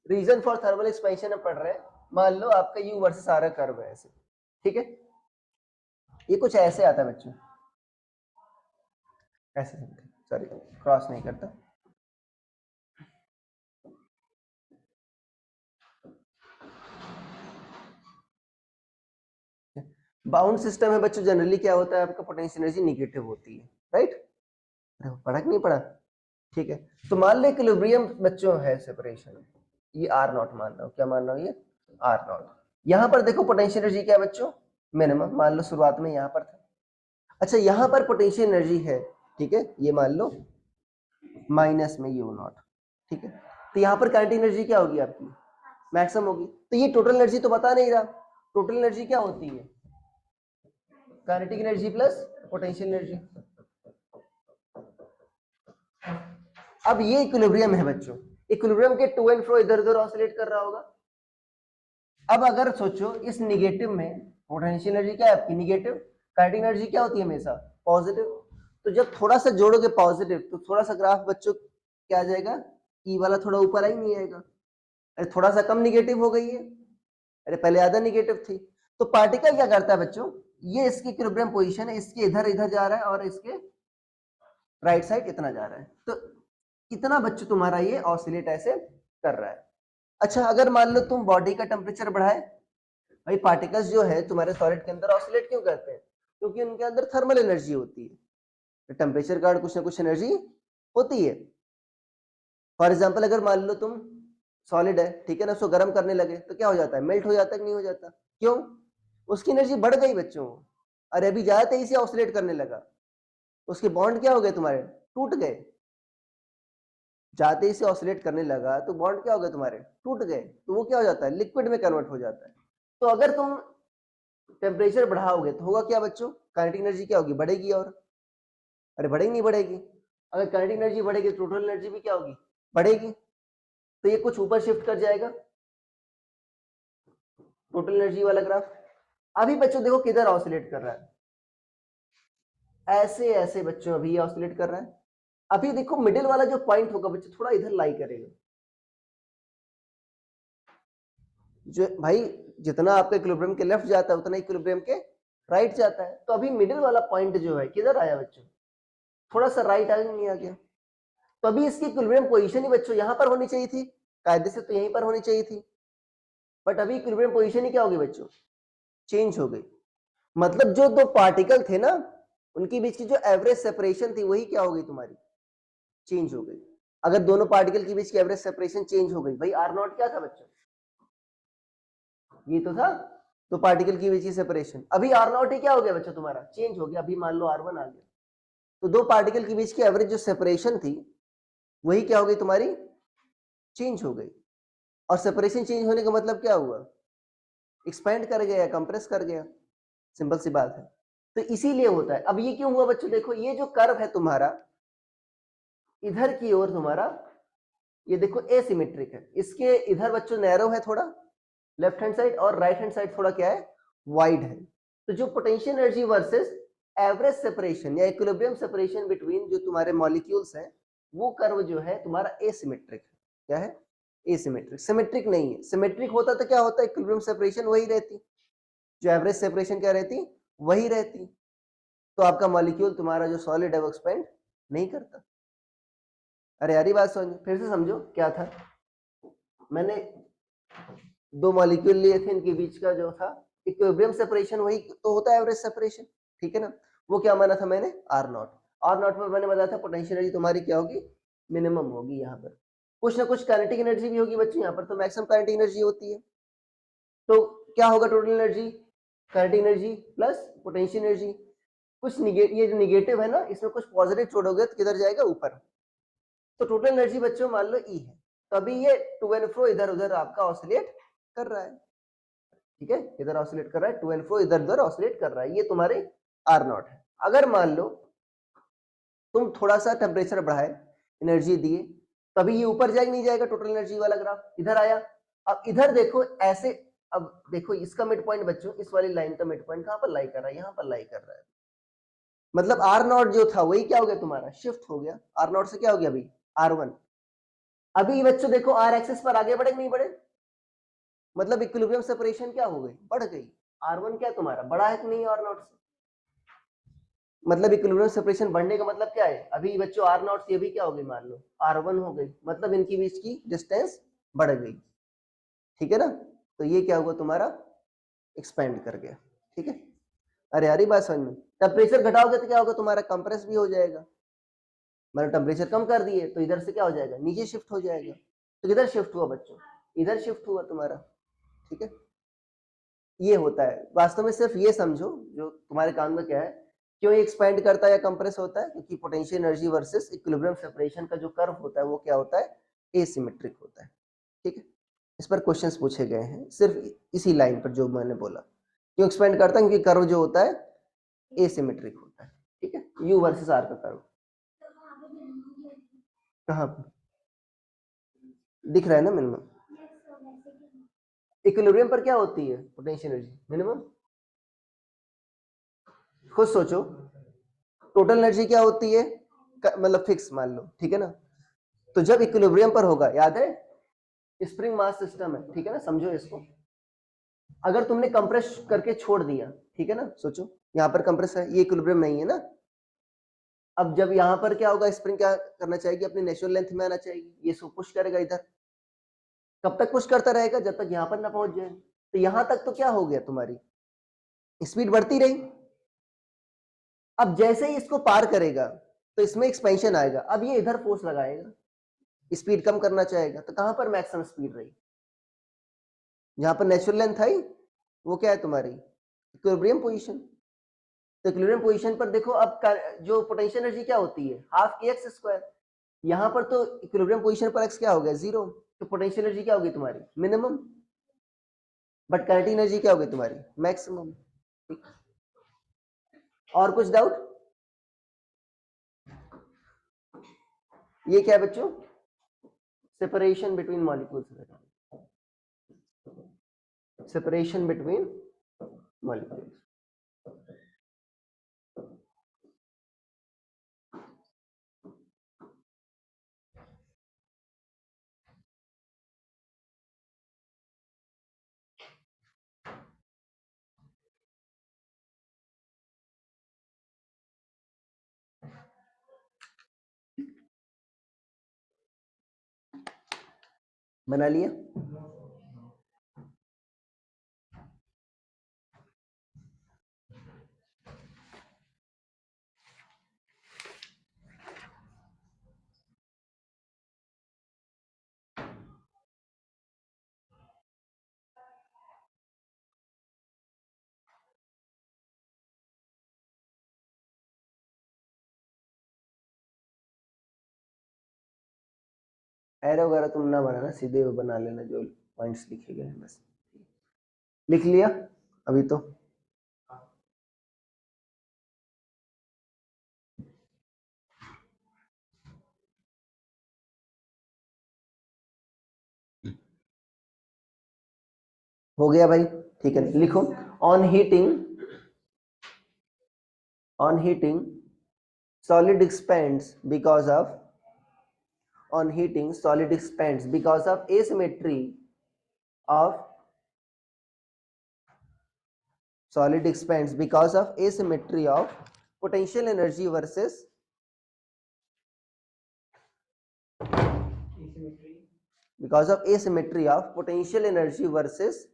Reason for thermal expansion में पढ़ रहे हैं, मान लो आपका यू वर्सेस आर कर्व है ऐसे, ठीक है, ये कुछ ऐसे आता है बच्चों, ऐसे, सॉरी क्रॉस नहीं करता, बाउंड सिस्टम में बच्चों जनरली क्या होता है, आपका पोटेंशियल एनर्जी निगेटिव होती है, राइट, पढ़ा कि नहीं पढ़ा, ठीक है। तो मान लो इक्विलिब्रियम बच्चों है सेपरेशन, ये आर नॉट मान रहा हूं, क्या मान रहा हूं, ये आर नॉट, यहां पर देखो पोटेंशियल एनर्जी क्या है बच्चों, मिनिमम, मान लो शुरुआत में यहां पर था, अच्छा यहां पर पोटेंशियल एनर्जी है, ठीक है, ये मान लो माइनस में यू नॉट, ठीक है, तो यहां पर काइनेटिक एनर्जी क्या होगी आपकी, मैक्सिमम होगी, तो ये टोटल एनर्जी तो बता नहीं रहा, टोटल एनर्जी क्या होती है, kinetic energy plus potential energy. अब ये इक्विलिब्रियम है बच्चों, इक्विलिब्रियम के टू एंड फ्रो इधर उधर ऑसिलेट कर रहा होगा। अब अगर सोचो इस निगेटिव में पोटेंशियल एनर्जी क्या है आपकी, निगेटिव, काइनेटिक एनर्जी क्या होती है हमेशा, पॉजिटिव, तो जब थोड़ा सा जोड़ोगे पॉजिटिव तो थोड़ा सा ग्राफ बच्चों क्या आ जाएगा, ई वाला थोड़ा ऊपर ही नहीं आएगा, अरे थोड़ा सा कम निगेटिव हो गई है, अरे पहले आधा निगेटिव थी, तो पार्टिकल क्या करता है बच्चों, ये इसकी इक्विलिब्रियम पोजीशन है, इसके इधर इधर जा रहा है और इसके राइट साइड इतना जा रहा है, तो इतना बच्चों तुम्हारा ये ऑसिलेट ऐसे कर रहा है। अच्छा अगर मान लो तुम बॉडी का टेम्परेचर बढ़ाए, भाई पार्टिकल्स जो है तुम्हारे सॉलिड के अंदर ऑसिलेट क्यों करते हैं, क्योंकि उनके अंदर थर्मल एनर्जी होती है, तो टेम्परेचर का कुछ ना कुछ एनर्जी होती है। फॉर एग्जाम्पल अगर मान लो तुम सॉलिड है, ठीक है ना, उसको गर्म करने लगे तो क्या हो जाता है, मेल्ट हो जाता है कि नहीं हो जाता, क्यों, उसकी एनर्जी बढ़ गई बच्चों, अरे अभी ज्यादा तेजी से ऑसिलेट करने लगा, उसके बॉन्ड क्या हो गए तुम्हारे, टूट गए, जाते ही से ऑसिलेट करने लगा तो बॉन्ड क्या हो गए तुम्हारे, टूट गए, तो वो क्या हो जाता है, लिक्विड में कन्वर्ट हो जाता है। तो अगर तुम टेम्परेचर बढ़ाओगे तो होगा क्या बच्चों, काइनेटिक एनर्जी क्या होगी, बढ़ेगी, और अरे बढ़ेगी नहीं बढ़ेगी, अगर काइनेटिक एनर्जी बढ़ेगी तो टोटल एनर्जी भी क्या होगी, बढ़ेगी, तो ये कुछ ऊपर शिफ्ट कर जाएगा टोटल एनर्जी वाला ग्राफ। अभी बच्चों देखो किधर ऑसिलेट कर रहा है, ऐसे ऐसे बच्चों अभी ऑसिलेट कर रहा है, अभी देखो मिडिल वाला जो पॉइंट होगा बच्चों थोड़ा इधर लाई करेगा, जो भाई जितना आपका इक्विलिब्रियम के लेफ्ट जाता है उतना इक्विलिब्रियम के राइट जाता है, तो अभी मिडिल वाला पॉइंट जो है किधर आया बच्चों, थोड़ा सा राइट आया नहीं आ गया, तो अभी इसकी इक्विलिब्रियम पोजीशन ही बच्चों यहां पर होनी चाहिए थी, कायदे से तो यहीं पर होनी चाहिए थी, बट अभी इक्विलिब्रियम पोजीशन ही क्या होगी बच्चों, चेंज हो गई, मतलब जो दो पार्टिकल थे ना उनके बीच की जो एवरेज सेपरेशन थी वही क्या हो गई तुम्हारी, चेंज हो गई। अगर दोनों पार्टिकल के बीच की एवरेज सेपरेशन चेंज हो गई, भाई आर नॉट क्या था बच्चों, ये तो था, तो पार्टिकल की बीच की सेपरेशन, अभी आर नॉट ही क्या हो गया बच्चों तुम्हारा, चेंज हो गया, अभी मान लो आर वन आ गया, तो दो पार्टिकल के बीच की एवरेज जो सेपरेशन थी वही क्या हो गई तुम्हारी, चेंज हो गई, और सेपरेशन चेंज होने का मतलब क्या हुआ, एक्सपेंड कर गया, कंप्रेस कर गया, सिंपल सी बात है, तो इसीलिए होता है। अब ये क्यों हुआ बच्चों, देखो ये जो कर्व है तुम्हारा इधर की ओर तुम्हारा, ये देखो एसिमेट्रिक है, इसके इधर बच्चों नैरो है थोड़ा लेफ्ट हैंड साइड, और राइट हैंड साइड थोड़ा क्या है, वाइड है, तो जो potential energy versus average separation या इक्विलिब्रियम सेपरेशन बिटवीन जो तुम्हारे मॉलिक्यूल्स हैं, वो कर्व जो है तुम्हारा एसिमेट्रिक है, क्या है, एसिमेट्रिक, सिमेट्रिक नहीं है, सिमेट्रिक होता तो क्या होता, इक्विलिब्रियम सेपरेशन वही रहती, जो एवरेज सेपरेशन क्या रहती, वही रहती, तो आपका मॉलिक्यूल तुम्हारा जो सॉलिड है वो एक्सपेंड नहीं करता। अरे यारी बात समझो, फिर से समझो क्या था, मैंने दो मॉलिक्यूल लिए थे, इनके बीच का जो था इक्विलिब्रियम सेपरेशन वही तो होता है एवरेज सेपरेशन, ठीक है ना, वो क्या माना था मैंने, आर नॉट, आर नॉट पर मैंने बताया था पोटेंशियल एनर्जी तुम्हारी क्या होगी, मिनिमम होगी, यहाँ पर कुछ ना कुछ काइनेटिक एनर्जी भी होगी बच्चों, यहाँ पर तो मैक्सिमम काइनेटिक एनर्जी होती है, तो क्या होगा total energy, kinetic energy plus potential energy, कुछ ये जो निगेटिव है ना इसमें कुछ पॉजिटिव छोड़ोगे तो किधर जाएगा, ऊपर, तो टोटल एनर्जी बच्चों मान लो ई है, तो अभी ये टू एंड फ्रो इधर उधर आपका ऑसिलेट कर रहा है, ठीक है, इधर ऑसिलेट कर रहा है, टू एंड फ्रो इधर उधर ऑसिलेट कर रहा है, ये तुम्हारे आर नॉट है। अगर मान लो तुम थोड़ा सा टेम्परेचर बढ़ाए, एनर्जी दिए, तभी ये ऊपर जाएगा नहीं जाएगा, टोटल एनर्जी वाला ग्राफ इधर आया, अब इधर देखो ऐसे, अब देखो इसका मिड पॉइंट बच्चों, इस वाली लाइन का मिड पॉइंट कहां पर लाई कर रहा है, यहाँ पर लाई कर रहा है, मतलब आर नॉट जो था वही क्या हो गया तुम्हारा, शिफ्ट हो गया, आर नॉट से क्या हो गया अभी, आर वन, अभी बच्चों देखो आर एक्सिस पर आगे बढ़े कि नहीं बढ़े, मतलब इक्विलिब्रियम सेपरेशन क्या हो गई, बढ़ गई। R1 क्या तुम्हारा बड़ा है कि नहीं R नॉट से, मतलब इक्विलिब्रियम सेपरेशन बढ़ने का मतलब क्या है, अभी बच्चों R नॉट से भी क्या हो गई, मान लो R1 हो गई, मतलब इनकी बीच की डिस्टेंस बढ़ गई, ठीक है ना। तो ये क्या हुआ तुम्हारा, एक्सपेंड कर गया, ठीक है। अरे यार बात समझ में, टेम्परेचर घटाओगे तो क्या होगा, तुम्हारा कंप्रेस भी हो जाएगा, मतलब टेम्परेचर कम कर दिए तो इधर से क्या हो जाएगा, नीचे शिफ्ट हो जाएगा। तो किधर शिफ्ट हुआ बच्चों, इधर शिफ्ट हुआ तुम्हारा, ठीक है। ये होता है वास्तव में, सिर्फ ये समझो जो तुम्हारे काम में क्या है, क्यों एक्सपैंड करता है या कंप्रेस होता है, क्योंकि potential energy versus equilibrium separation का जो कर्व होता है वो क्या होता है, एसिमेट्रिक होता है, ठीक है। इस पर क्वेश्चंस पूछे गए हैं सिर्फ इसी लाइन पर जो मैंने बोला, क्यों एक्सपेंड करता है, क्योंकि कर्व जो होता है एसिमेट्रिक होता है, ठीक है। यू वर्सेस आर का कर्व कहाँ पर दिख रहा है ना, मिनिमम इक्विलिब्रियम पर क्या होती है पोटेंशियल एनर्जी मिनिमम, खुद सोचो, टोटल एनर्जी क्या होती है, मतलब फिक्स मान लो, ठीक है ना। तो जब इक्विलिब्रियम पर होगा, याद है स्प्रिंग मास सिस्टम है, ठीक है ना, समझो इसको। अगर तुमने कंप्रेस करके छोड़ दिया, ठीक है ना, सोचो यहाँ पर कंप्रेस है, ये इक्विलिब्रियम नहीं है ना। अब जब यहाँ पर क्या होगा, स्प्रिंग क्या करना चाहेगी, अपनी नेचुरल लेंथ में आना चाहेगी, ये सो पुश करेगा इधर, कब तक पुश करता रहेगा, जब तक यहाँ पर ना पहुंच जाए। तो यहाँ तक तो क्या हो गया, तुम्हारी स्पीड बढ़ती रही। अब जैसे ही इसको पार करेगा तो इसमें एक्सपेंशन आएगा, अब ये इधर फोर्स लगाएगा, स्पीड कम करना चाहेगा, तो कहां पर मैक्सिमम स्पीड रही, जहां पर नेचुरल लेंथ आई वो क्या है तुम्हारी इक्विलिब्रियम पोजीशन। तो इक्विलिब्रियम पोजीशन पर देखो, अब जो पोटेंशियल एनर्जी क्या होती है, हाफ के एक्स स्क्वायर, यहां पर तो इक्विलिब्रियम पोजीशन पर एक्स क्या हो गया, जीरो, तो पोटेंशियल एनर्जी क्या होगी तुम्हारी, मिनिमम, बट काइनेटिक एनर्जी क्या होगी तुम्हारी, मैक्सिमम। और कुछ डाउट, ये क्या है बच्चों, separation between molecules, separation between molecules. बना लिया, एरो वगैरह तुम ना बनाना, सीधे वो बना लेना जो पॉइंट्स लिखे गए हैं, बस लिख लिया अभी तो। हो गया भाई, ठीक है, लिखो। On heating solid expands because of, on heating solid expands because of asymmetry of, solid expands because of asymmetry of potential energy versus, because of asymmetry of potential energy versus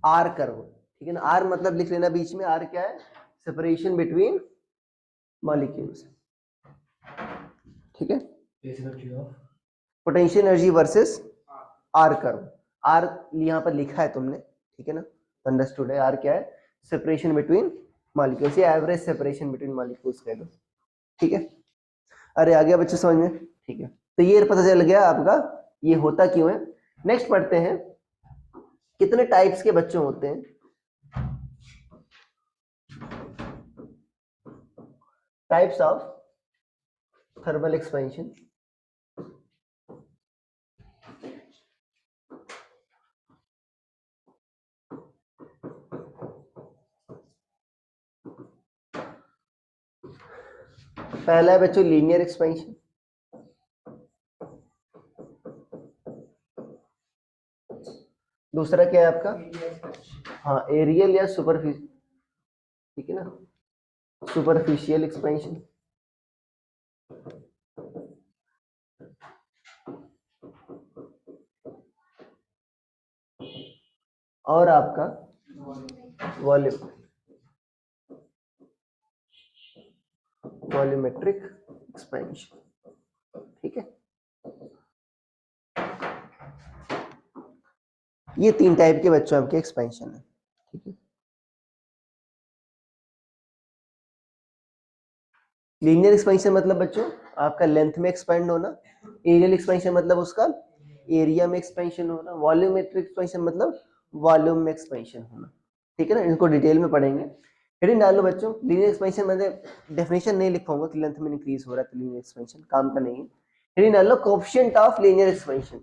R curve, ठीक है ना। R मतलब लिख लेना बीच में, R क्या है, separation between molecules, ठीक है, potential energy versus R curve. R यहाँ पर लिखा है तुमने, ठीक है ना, अंडरस्टूड है। आर क्या है, सेपरेशन बिटवीन मॉलिक्यूल्स, या एवरेज सेपरेशन बिटवीन मॉलिक्यूल्स कह दो, ठीक है। अरे आ गया बच्चे समझ में, ठीक है। तो ये पता चल गया आपका ये होता क्यों है। नेक्स्ट पढ़ते हैं, कितने टाइप्स के बच्चे होते हैं, टाइप्स ऑफ थर्मल एक्सपेंशन। पहला है बच्चों लीनियर एक्सपेंशन, दूसरा क्या है आपका, हाँ एरियल या सुपरफिशियल, ठीक है ना, सुपरफिशियल एक्सपेंशन। और आपका वॉल्यूम, वॉल्यूमेट्रिक एक्सपेंशन, ठीक है। ये 3 टाइप के बच्चों आपके एक्सपेंशन है, ठीक है। लीनियर एक्सपेंशन मतलब बच्चों आपका लेंथ में एक्सपेंड होना, एरियल एक्सपेंशन मतलब उसका एरिया में एक्सपेंशन होना, वॉल्यूमेट्रिक एक्सपेंशन मतलब वॉल्यूम में एक्सपेंशन होना, ठीक है ना। इनको डिटेल में पढ़ेंगे। हेडिंग डाल लो बच्चों, लीनियर एक्सपेंशन मतलब डेफिनेशन नहीं लिखूंगा कि लेंथ में इंक्रीज हो रहा है तो लीनियर एक्सपेंशन काम का नहीं है। हेडिंग डाल लो कोएफिशिएंट ऑफ लीनियर एक्सपेंशन,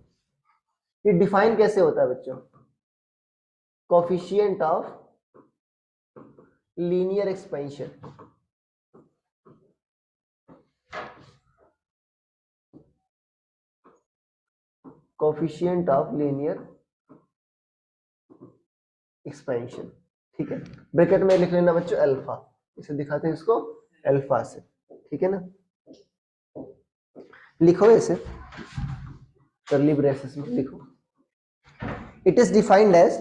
ये डिफाइन कैसे होता है बच्चों, coefficient of linear expansion, coefficient of linear expansion, ठीक है। ब्रैकेट में लिख लेना बच्चों अल्फा, इसे दिखाते हैं इसको अल्फा से, ठीक है ना। लिखो इसे कर्ली ब्रेसेस में लिखो, it is defined as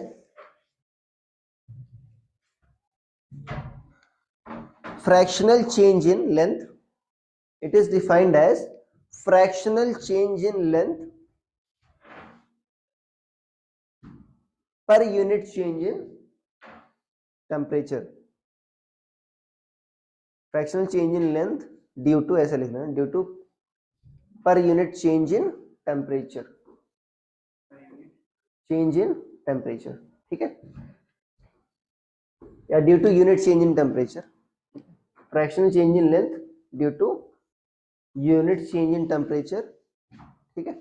fractional change in length, it is defined as fractional change in length per unit change in temperature, fractional change in length due to, ऐसा लिखना है, due to per unit change in temperature, change in temperature, ठीक है, या due to unit change in temperature, fractional change in length due to unit change in temperature, ठीक है।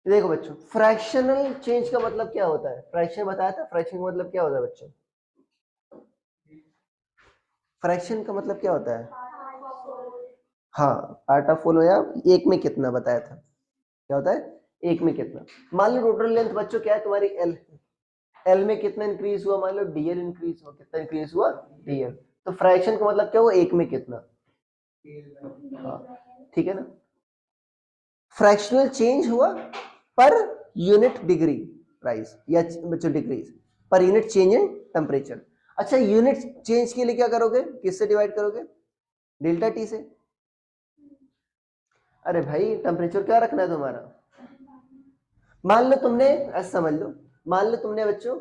देखो बच्चों फ्रैक्शनल चेंज का मतलब क्या होता है, फ्रैक्शन बताया था, फ्रैक्शन का मतलब क्या होता है बच्चों, फ्रैक्शन का मतलब क्या होता है, हाँ पार्ट ऑफ होल या एक में कितना बताया था, क्या होता है एक में कितना। मान लो टोटल लेंथ बच्चों क्या है तुम्हारी एल, एल में कितना इंक्रीज हुआ, मान लो डीएल इंक्रीज हुआ, कितना इंक्रीज हुआ डीएल, तो फ्रैक्शन का मतलब क्या हुआ एक में कितना, हाँ ठीक है ना। फ्रैक्शनल चेंज हुआ पर यूनिट डिग्री राइज या बच्चों decrease, per unit change in temperature. अच्छा यूनिट चेंज के लिए क्या करोगे, किससे डिवाइड करोगे, डेल्टा टी से। अरे भाई टेम्परेचर क्या रखना है तुम्हारा, मान लो तुमने ऐसा समझ लो, मान लो तुमने बच्चों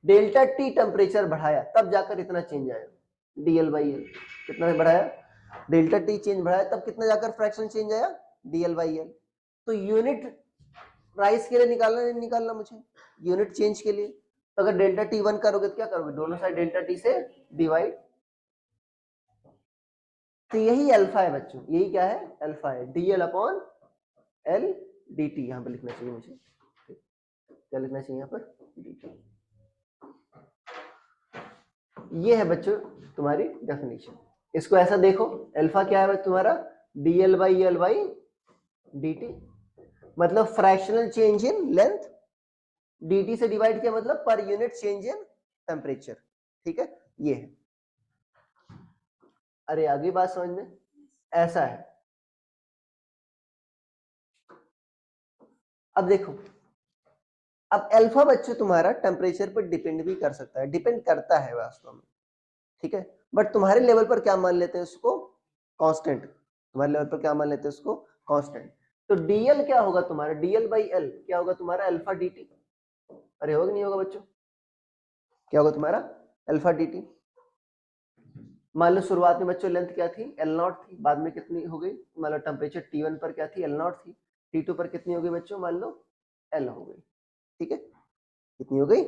डेल्टा टी टेम्परेचर बढ़ाया तब जाकर इतना चेंज आया, डीएल बाई एल कितना बढ़ाया, डेल्टा टी चेंज बढ़ाया तब कितना जाकर फ्रैक्शन चेंज आया, डीएल बाई एल। तो यूनिट राइस के लिए निकालना नहीं निकालना मुझे, यूनिट चेंज के लिए, तो अगर डेल्टा टी 1 करोगे तो क्या करोगे, दोनों साइड डेल्टा टी से डिवाइड, तो यही अल्फा है बच्चों, यही क्या है अल्फा है, DL upon L D T, यहां पर लिखना चाहिए मुझे, क्या लिखना चाहिए यहाँ पर dt। ये है बच्चों तुम्हारी डेफिनेशन, इसको ऐसा देखो अल्फा क्या है तुम्हारा, DL by L by D T, मतलब fractional change in length, dt से डिवाइड किया मतलब per unit change in temperature, ठीक है ये है। अरे आगे बात समझ में, ऐसा है। अब देखो, अब अल्फा बच्चों तुम्हारा टेम्परेचर पर डिपेंड भी कर सकता है, डिपेंड करता है वास्तव में, ठीक है, बट तुम्हारे लेवल पर क्या मान लेते हैं उसको कांस्टेंट, तुम्हारे लेवल पर क्या मान लेते हैं उसको कांस्टेंट। तो डीएल क्या होगा तुम्हारा, डीएल बाई एल क्या होगा तुम्हारा अल्फा dt, अरे होगा नहीं होगा बच्चों, क्या होगा तुम्हारा अल्फा dt। मान लो शुरुआत में बच्चों लेंथ क्या थी एल नॉट थी, बाद में कितनी हो गई, मान लो टेम्परेचर T1 पर क्या थी एल नॉट थी, T2 पर कितनी हो गई बच्चों, मान लो एल हो गई, ठीक है कितनी हो गई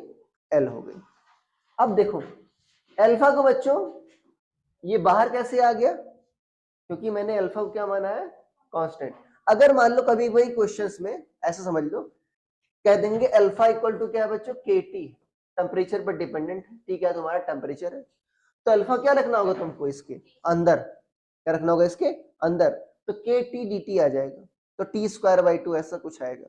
एल हो गई। अब देखो अल्फा को बच्चों ये बाहर कैसे आ गया, क्योंकि मैंने अल्फा को क्या माना है कांस्टेंट। अगर मान लो कभी वही क्वेश्चंस में ऐसा समझ लो, कह देंगे अल्फा इक्वल टू क्या है बच्चों के टी, टेम्परेचर पर डिपेंडेंट है, टी क्या तुम्हारा टेम्परेचर है, तो अल्फा क्या रखना होगा तुमको इसके अंदर, क्या रखना होगा इसके अंदर, तो के टी डी टी आ जाएगा, तो टी स्क्वायर बाई 2 ऐसा कुछ आएगा।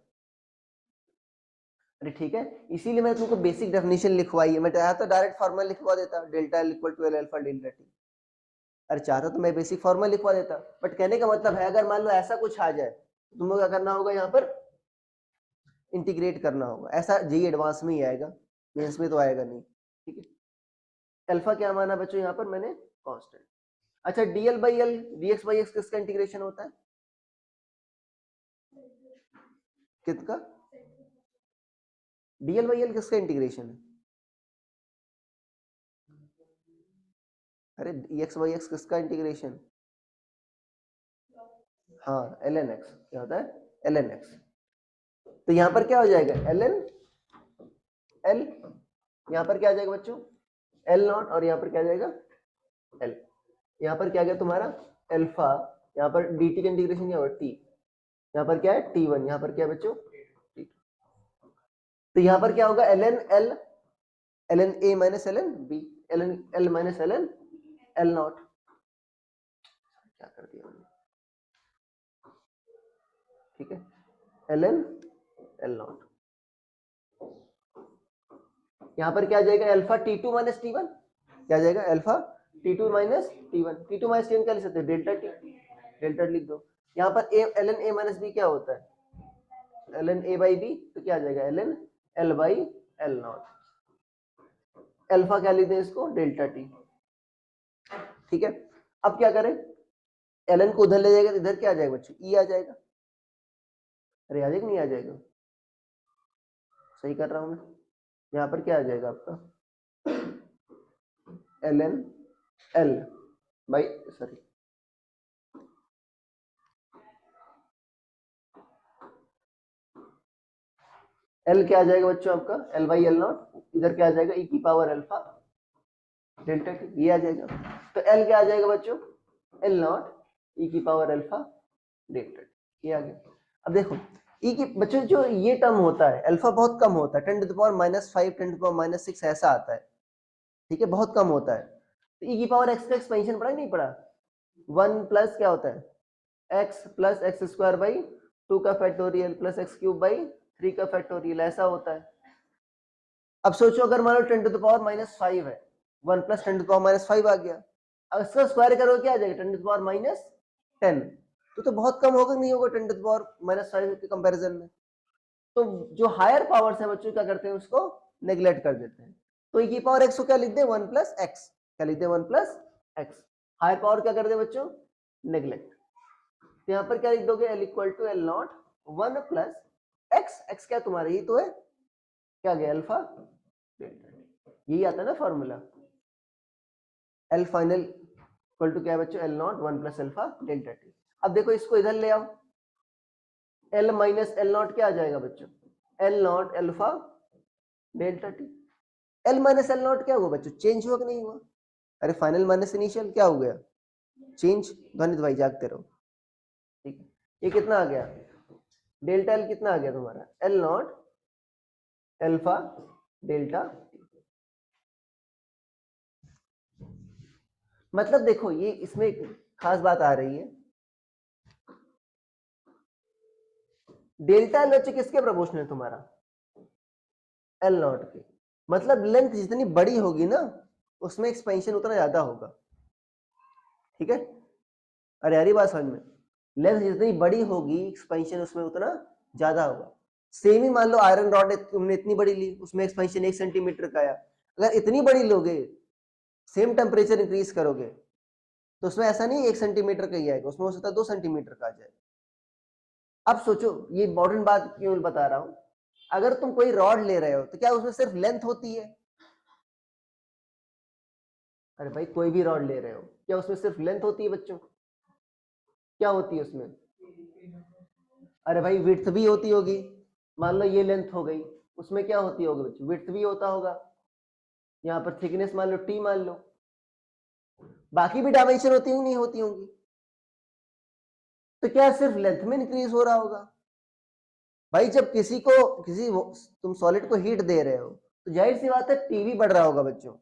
अरे ठीक है, इसीलिए मैंने तुमको बेसिक डेफिनेशन लिखवाई है, मैं चाहता तो डायरेक्ट फॉर्मूला लिखवा देता, delta L equal to L alpha delta T. अरे चाहता तो मैं बेसिक फॉर्मूला लिखवा देता, बट कहने का मतलब है अगर मान लो ऐसा कुछ आ जाए तो तुमको क्या करना होगा, यहाँ पर इंटीग्रेट करना होगा। ऐसा जेई एडवांस में ही आएगा, मेंस में तो आएगा नहीं। ठीक है, अल्फा क्या माना बच्चों यहाँ पर मैंने, कांस्टेंट। अच्छा dL by L dx by x किसका इंटीग्रेशन होता है, किसका, डीएल बाई एल किसका इंटीग्रेशन है, अरे एक्स बाई एक्स किसका इंटीग्रेशन, हाँ एल एन एक्स, क्या होता है एल एन एक्स। तो यहाँ पर क्या हो जाएगा एल एन एल, यहाँ पर क्या आ जाएगा बच्चों एल नॉट, और यहाँ पर क्या आ जाएगा एल, यहाँ पर क्या गया तुम्हारा अल्फा, यहाँ पर डी टी का इंटीग्रेशन क्या होगा टी, यहाँ पर क्या है टी वन, यहाँ पर क्या है बच्चों टी, तो यहाँ पर क्या होगा L N L, L N A minus L N B, L N L minus L N L naught, क्या कर दिया मैंने, ठीक है एल एन एल नॉट, यहाँ पर क्या आ जाएगा alpha T two minus T one, क्या आ जाएगा alpha T two minus T one, T two minus T one क्या लिख सकते हैं डेल्टा टी, डेल्टा लिख दो। यहाँ पर L N A minus B क्या होता है L N A by B, तो क्या आ जाएगा L N L by L naught, alpha क्या लिख दें इसको डेल्टा टी। ठीक है, अब क्या करें, एल एन को उधर ले जाएगा तो इधर क्या आ जाएगा बच्चों ई आ जाएगा, अरे आ जाएगा नहीं आ जाएगा, सही कर रहा हूं मैं, यहाँ पर क्या आ जाएगा आपका L N L by sorry L क्या आ जाएगा बच्चों आपका एल बाई एल नॉट, इधर क्या आ जाएगा ई की पावर अल्फा डेल्टा टी, ये आ जाएगा, तो एल क्या आ जाएगा बच्चों एल नॉट ई की पावर अल्फा डेल्टा टी, ये आ गया। अब देखो ई की बच्चों जो ये टर्म होता है अल्फा बहुत कम होता है, 10 to the power -5 10 to the power -6 ऐसा आता है, ठीक है बहुत कम होता है। तो ई की पावर एक्स का एक्सपेंशन पढ़ा नहीं पढ़ा, 1 प्लस क्या होता है x plus x square by 2 का factorial plus x cube by 3 का फैक्टोरियल, ऐसा होता है। अब सोचो अगर मान लो 10 टू द पावर -5 है, 1 प्लस 10 टू द पावर -5 आ गया, अब इसका स्क्वायर करोगे क्या आ जाएगा 10 टू द पावर -10, तो बहुत कम होगा नहीं होगा 10 टू द पावर -5 के कंपैरिजन में। तो जो हायर पावर्स है बच्चों क्या करते हैं उसको नेग्लेक्ट कर देते हैं, तो ई की पावर एक्स को क्या लिख दे 1 प्लस एक्स, क्या लिख दे 1 प्लस एक्स, हायर पावर क्या कर दे बच्चों नेग्लेक्ट, तो यहाँ पर क्या लिख दोगे L equal to L naught 1 plus x, x क्या तुम्हारा ही तो है, क्या गया अल्फा डेल्टा टी, यही आता है ना formula, L final equal to क्या है बच्चों L naught 1 plus alpha delta T. अब देखो इसको इधर ले आओ, एल माइनस एल नॉट क्या आ जाएगा बच्चों L naught alpha delta T, L minus L naught क्या हुआ बच्चों चेंज हुआ कि नहीं हुआ, अरे फाइनल माइनस इनिशियल क्या हो गया चेंज, ध्वनित भाई जागते रहो, ठीक है ये कितना आ गया डेल्टा एल कितना आ गया तुम्हारा एल नॉट अल्फा डेल्टा, मतलब देखो ये इसमें एक खास बात आ रही है, डेल्टा एल बच्चे किसके प्रोपोर्शनल है तुम्हारा एल नॉट के, मतलब लेंथ जितनी बड़ी होगी ना उसमें एक्सपेंशन उतना ज्यादा होगा, ठीक है, अरे यारी बात समझ में, लेंथ जितनी बड़ी होगी एक्सपेंशन उसमें उतना ज्यादा होगा। सेम ही मान लो आयरन रॉड तुमने इतनी बड़ी ली उसमें एक्सपेंशन 1 सेंटीमीटर का आया, अगर इतनी बड़ी लोगे सेम टेम्परेचर इंक्रीज करोगे तो उसमें ऐसा नहीं 1 सेंटीमीटर का ही आएगा, उसमें हो सकता है 2 सेंटीमीटर का आ जाए। अब सोचो ये इंपॉर्टेंट बात क्यों बता रहा हूं, अगर तुम कोई रॉड ले रहे हो तो क्या उसमें सिर्फ लेंथ होती है, अरे भाई कोई भी रॉड ले रहे हो क्या उसमें सिर्फ लेंथ होती है बच्चों, क्या होती है उसमें, अरे भाई विड्थ भी होती होगी, मान लो ये लेंथ हो गई उसमें क्या होती होगी बच्चों विड्थ भी होता होगा, यहाँ पर थिकनेस मान लो टी मान लो, बाकी भी डायमेंशन होती होंगी नहीं होती होंगी, तो क्या सिर्फ लेंथ में इंक्रीज हो रहा होगा, भाई जब किसी तुम सॉलिड को हीट दे रहे हो तो जाहिर सी बात है टी भी बढ़ रहा होगा बच्चों,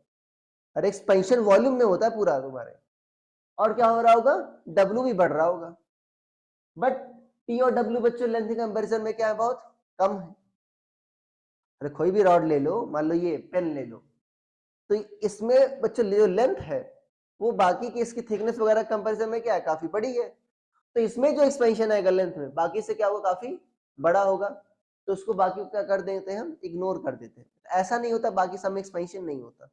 अरे एक्सपेंशन वॉल्यूम में होता है पूरा तुम्हारे, और क्या हो रहा होगा, W भी बढ़ रहा होगा, बट T और W बच्चों लेंथ के कंपैरिजन में क्या है, बहुत कम है। अरे कोई भी रॉड ले लो, मान लो ये पेन ले लो, तो इसमें बच्चों जो लेंथ है वो बाकी की इसकी थिकनेस वगैरह कंपैरिजन में क्या है, काफी बड़ी है। तो इसमें जो एक्सपेंशन आएगा लेंथ में बाकी से क्या होगा, काफी बड़ा होगा, तो उसको बाकी को क्या कर देते हैं, हम इग्नोर कर देते हैं। ऐसा नहीं होता बाकी सब में एक्सपेंशन नहीं होता।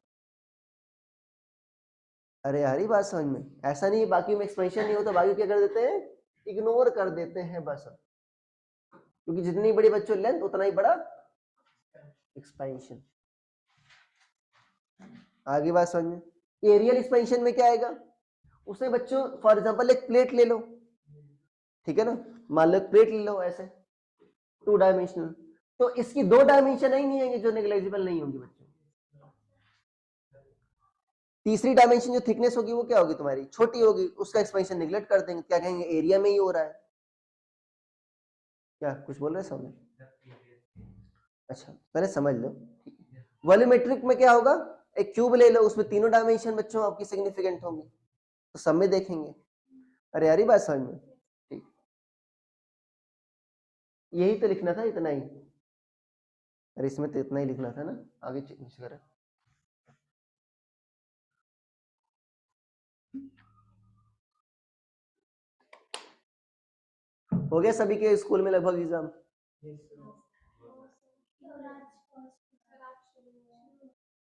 अरे यार, बात समझ में, ऐसा नहीं है बाकी में एक्सपेंशन नहीं होता, बाकी क्या कर देते हैं, इग्नोर कर देते हैं बस, क्योंकि जितनी बड़ी बच्चों लेंथ उतना ही बड़ा एक्सपेंशन। आगे बात समझ में। एरियल एक्सपेंशन में क्या आएगा, उसमें बच्चों फॉर एग्जांपल एक प्लेट ले लो, ठीक है ना, मान लो प्लेट ले लो ऐसे 2 डायमेंशनल, तो इसकी 2 डायमेंशन ही नहीं आएंगे जो नेग्लिजिबल नहीं होंगी बच्चों। तीसरी डायमेंशन जो थिकनेस होगी वो क्या होगी, तुम्हारी छोटी होगी, उसका एक्सपेंशन निगलेक्ट कर देंगे, क्या कहेंगे, एरिया में ही हो रहा है। क्या कुछ बोल रहे सामने, अच्छा पहले समझ लो। वॉल्यूमेट्रिक में क्या होगा, एक क्यूब ले लो, उसमें तीनों डायमेंशन बच्चों आपकी सिग्निफिकेंट होंगी, तो सब में देखेंगे। अरे यार बात समझ में, ठीक, यही तो लिखना था, इतना ही। अरे इसमें तो इतना ही लिखना था ना, आगे चेंज करें। हो गया सभी के स्कूल में लगभग एग्जाम,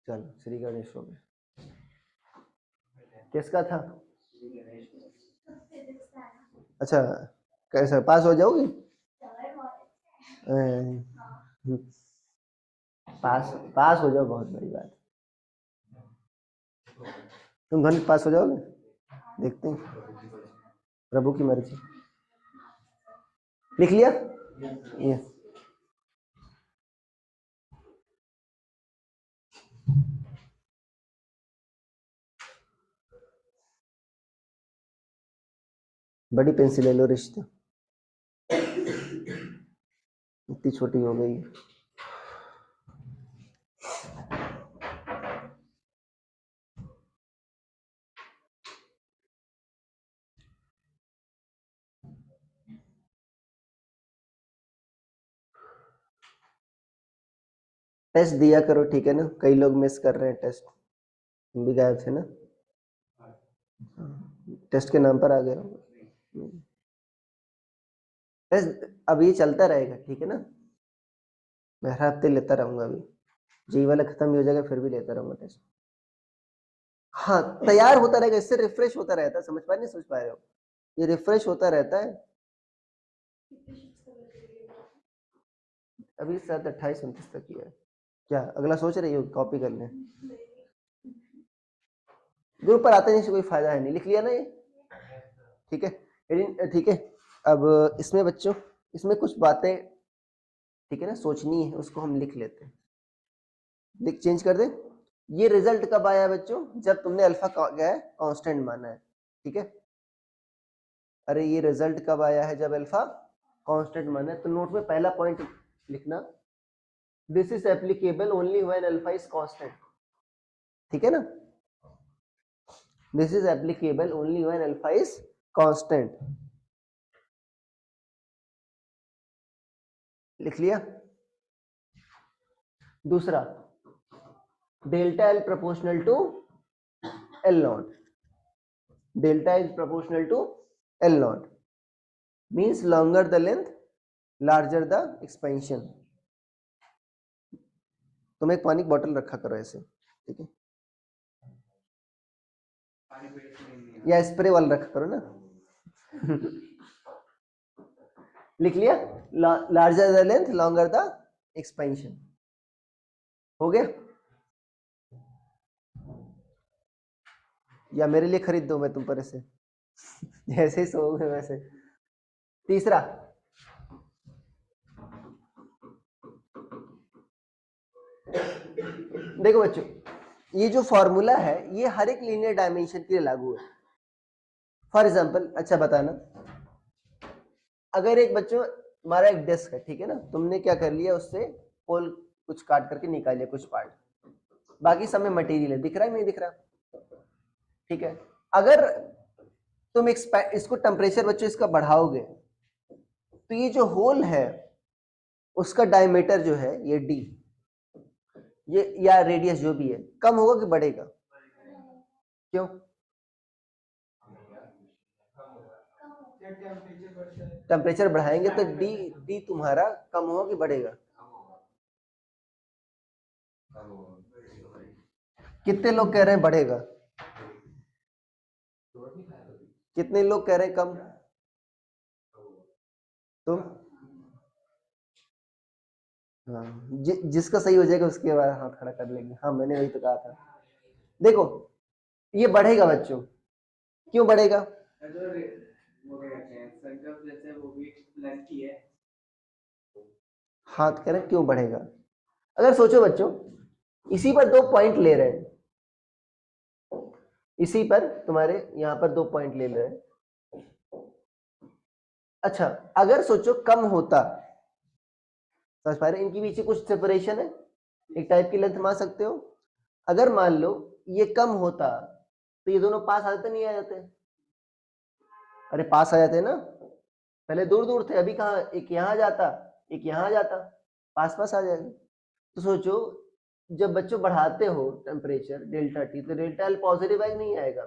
चलो श्री गणेश हो गया। किसका था, अच्छा कैसा पास हो जाओगी, पास पास हो जाओ, बहुत बड़ी बात। तुम गणित पास हो जाओगे, देखते हैं, प्रभु की मर्जी। लिख लिया ये, बड़ी पेंसिल ले लो रिश्ते, इतनी छोटी हो गई। टेस्ट दिया करो, ठीक है ना, कई लोग मिस कर रहे हैं टेस्ट, तुम भी गायब थे ना, टेस्ट के नाम पर आ गए हो। टेस्ट अब ये चलता रहेगा, ठीक है ना, मैं हर हफ्ते लेता रहूंगा, अभी जी वाला खत्म हो जाएगा फिर भी लेता रहूंगा टेस्ट। हाँ तैयार होता रहेगा, इससे रिफ्रेश होता रहता है, समझ पा नहीं समझ पा रहे हो, ये रिफ्रेश होता रहता है। अभी शायद 28-29 तक ही है, क्या अगला सोच रही हो कॉपी कर लें, ग्रुप पर आते नहीं से कोई फायदा है नहीं, लिख लिया ना ये, ठीक है ठीक है। अब इसमें बच्चों, इसमें कुछ बातें ठीक है ना सोचनी है, उसको हम लिख लेते हैं, लिख चेंज कर दे। ये रिजल्ट कब आया बच्चों, जब तुमने अल्फा क्या है, कांस्टेंट माना है, ठीक है। अरे ये रिजल्ट कब आया है, जब अल्फा कांस्टेंट माना है, तो नोट में पहला पॉइंट लिखना, this is applicable only when alpha is constant, ठीक है ना, this is applicable only when alpha is constant, लिख लिया। दूसरा, delta L proportional to L naught, delta is proportional to L naught means longer the length larger the expansion. तुम एक पानी की बोतल रखा करो ऐसे, ठीक है, या स्प्रे वाला रखा करो ना। लिख लिया, larger the length longer the expansion, हो गया, या मेरे लिए खरीद दो मैं तुम पर ऐसे, जैसे ही सोओगे वैसे। तीसरा, देखो बच्चों, ये जो फॉर्मूला है ये हर एक लीनियर डायमेंशन के लिए लागू है। फॉर एग्जांपल, अच्छा बताना, अगर एक बच्चों हमारा एक डेस्क है, ठीक है ना, तुमने क्या कर लिया, उससे पोल कुछ काट करके निकाल लिया कुछ पार्ट, बाकी सब में मटेरियल है, दिख रहा है नहीं दिख रहा, ठीक है। अगर तुम इसको टेम्परेचर बच्चों इसका बढ़ाओगे तो ये जो होल है उसका डायमीटर जो है ये डी, ये या रेडियस जो भी है, कम होगा कि बढ़ेगा? क्यों? टेम्परेचर बढ़ाएंगे तो डी डी तुम्हारा कम होगा कि बढ़ेगा? कितने लोग कह रहे हैं बढ़ेगा? कितने लोग कह रहे हैं कम? तुम? हाँ, जिसका सही हो जाएगा उसके बाद हाथ खड़ा कर लेंगे। हाँ, मैंने वही तो कहा था। देखो ये बढ़ेगा बच्चों, क्यों बढ़ेगा? हाथ कह रहे हैं क्यों बढ़ेगा? अगर सोचो बच्चों, इसी पर 2 पॉइंट ले रहे हैं, इसी पर तुम्हारे यहाँ पर 2 पॉइंट ले रहे हैं। अच्छा, अगर सोचो कम होता, समझ पा रहे, इनके बीच कुछ सेपरेशन है, एक टाइप की लेंथ मान सकते हो। अगर मान लो ये कम होता तो ये दोनों पास आ जाते, नहीं आ जाते? अरे पास आ जाते ना, पहले दूर दूर थे, अभी कहाँ, एक यहाँ जाता एक यहाँ जाता, पास पास आ जाएगा। तो सोचो जब बच्चों बढ़ाते हो टेम्परेचर डेल्टा टी तो डेल्टा एल पॉजिटिव आएगा नहीं आएगा?